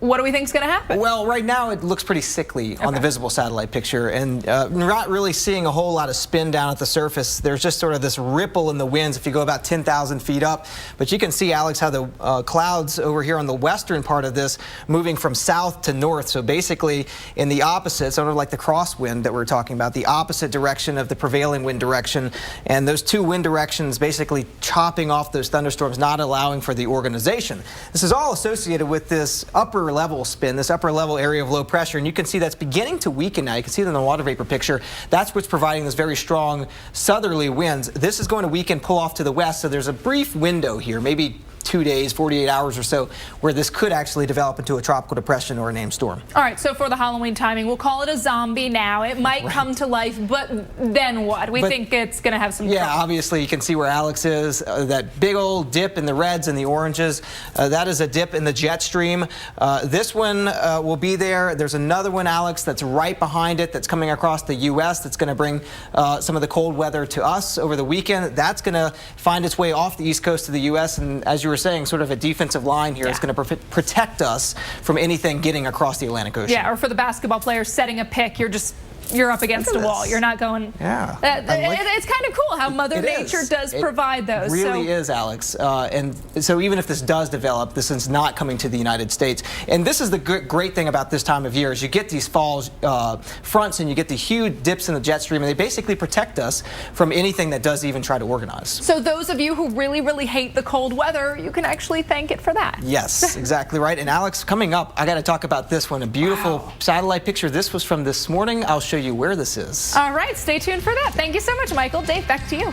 what do we think is going to happen? Well, right now it looks pretty sickly on the visible satellite picture, and we're not really seeing a whole lot of spin down at the surface. There's just sort of this ripple in the winds if you go about 10,000 feet up. But you can see, Alex, how the clouds over here on the western part of this moving from south to north. So basically in the opposite, sort of like the crosswind that we're talking about, the opposite direction of the prevailing wind direction. And those two wind directions basically chopping off those thunderstorms, not allowing for the organization. This is all associated with this upper level spin, this upper level area of low pressure, and you can see that's beginning to weaken now. You can see it in the water vapor picture. That's what's providing those very strong southerly winds. This is going to weaken, pull off to the west, so there's a brief window here, maybe 2 days, 48 hours or so, where this could actually develop into a tropical depression or a named storm. All right, so for the Halloween timing, we'll call it a zombie now. It might come to life, but then what? We think it's going to have some trouble. Obviously you can see where Alex is, that big old dip in the reds and the oranges. That is a dip in the jet stream. This one will be there. There's another one, Alex, that's right behind it that's coming across the U.S. that's going to bring some of the cold weather to us over the weekend. That's going to find its way off the east coast of the U.S. and, as you were saying, sort of a defensive line here. It's going to protect us from anything getting across the Atlantic Ocean. Yeah, or for the basketball players setting a pick, you're up against a wall. You're not going. Yeah. It's kind of cool how Mother Nature does provide those. It really is, Alex. And so even if this does develop, this is not coming to the United States. And this is the great thing about this time of year is you get these fall fronts and you get the huge dips in the jet stream, and they basically protect us from anything that does even try to organize. So those of you who really, really hate the cold weather, you can actually thank it for that. Yes, exactly right. And Alex, coming up, I got to talk about this one. A beautiful satellite picture. This was from this morning. I'll show you where this is. All right, stay tuned for that. Thank you so much, Michael. Dave, back to you.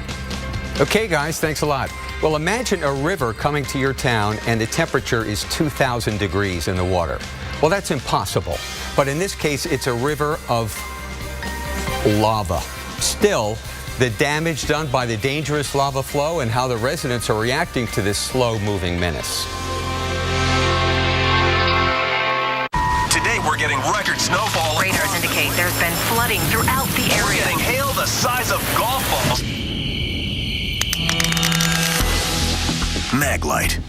Okay, guys, thanks a lot. Well, imagine a river coming to your town and the temperature is 2,000 degrees in the water. Well, that's impossible. But in this case, it's a river of lava. Still, the damage done by the dangerous lava flow and how the residents are reacting to this slow-moving menace. We're getting record snowfall. Radars indicate there's been flooding throughout the area. We're getting hail the size of golf balls. Maglite.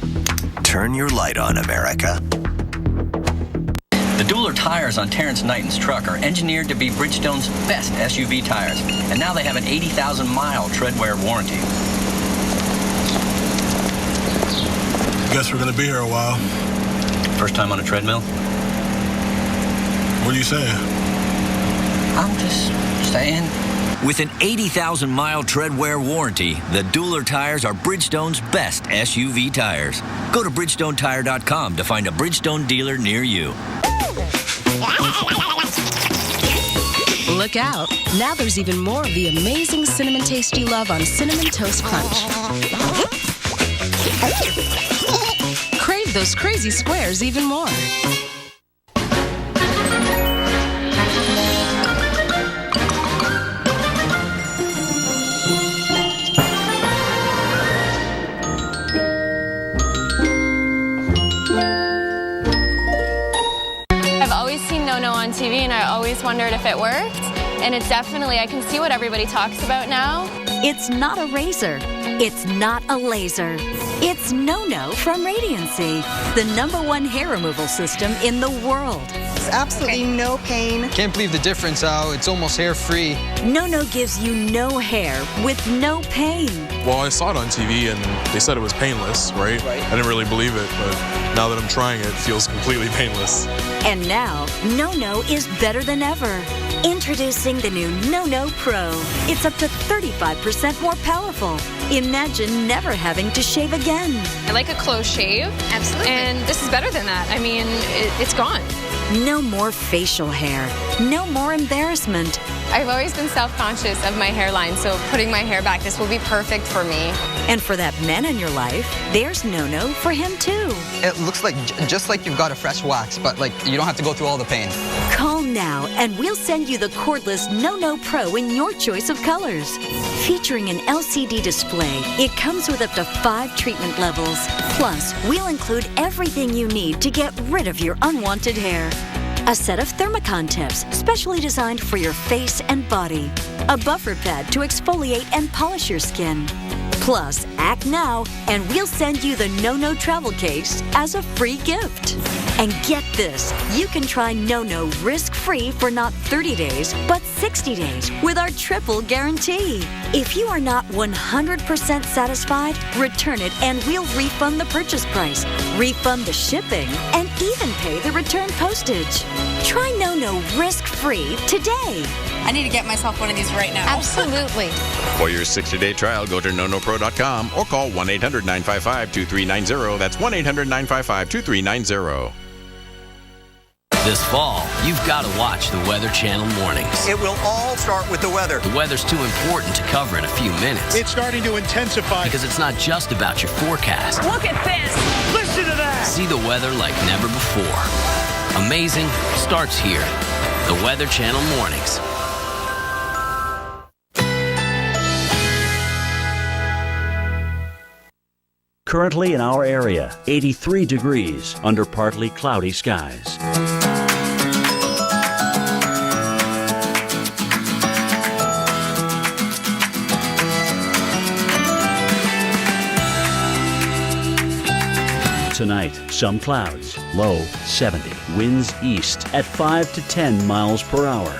Turn your light on, America. The Dueler tires on Terrence Knighton's truck are engineered to be Bridgestone's best SUV tires, and now they have an 80,000-mile tread-wear warranty. Guess we're gonna be here a while. First time on a treadmill? What are you saying? I'm just saying. With an 80,000-mile tread-wear warranty, the Dueler tires are Bridgestone's best SUV tires. Go to BridgestoneTire.com to find a Bridgestone dealer near you. Look out. Now there's even more of the amazing cinnamon taste you love on Cinnamon Toast Crunch. Crave those crazy squares even more. On TV, and I always wondered if it worked, and it's definitely, I can see what everybody talks about now. It's not a razor. It's not a laser. It's No-No from Radiancy, the #1 hair removal system in the world. It's absolutely no pain. Can't believe the difference, Al. It's almost hair-free. No-No gives you no hair with no pain. Well, I saw it on TV, and they said it was painless, right? I didn't really believe it, but now that I'm trying it, it feels completely painless. And now, No-No is better than ever. Introducing the new No-No Pro. It's up to 35% more powerful. Imagine never having to shave again. I like a close shave. Absolutely. And this is better than that. I mean, it's gone. No more facial hair. No more embarrassment. I've always been self-conscious of my hairline, so putting my hair back, this will be perfect for me. And for that man in your life, there's No-No for him too. It looks like just like you've got a fresh wax, but like you don't have to go through all the pain. Call now and we'll send you the cordless No-No Pro in your choice of colors. Featuring an LCD display, it comes with up to 5 treatment levels. Plus, we'll include everything you need to get rid of your unwanted hair. A set of Thermicon tips, specially designed for your face and body. A buffer pad to exfoliate and polish your skin. Plus, act now and we'll send you the No-No travel case as a free gift. And get this, you can try No-No risk-free for not 30 days, but 60 days with our triple guarantee. If you are not 100% satisfied, return it and we'll refund the purchase price, refund the shipping, and even pay the return postage. Try No-No risk-free today. I need to get myself one of these right now. Absolutely. For your 60-day trial, go to nonopro.com or call 1-800-955-2390. That's 1-800-955-2390. This fall, you've got to watch the Weather Channel mornings. It will all start with the weather. The weather's too important to cover in a few minutes. It's starting to intensify. Because it's not just about your forecast. Look at this. Listen to that. See the weather like never before. Amazing starts here. The Weather Channel mornings. Currently in our area, 83 degrees under partly cloudy skies. Tonight, some clouds, low 70, winds east at 5 to 10 miles per hour.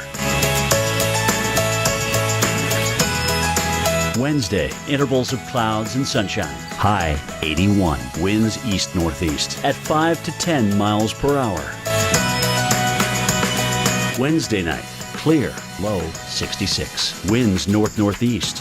Wednesday, intervals of clouds and sunshine. High 81, winds east-northeast at 5 to 10 miles per hour. Wednesday night, clear, low 66, winds north-northeast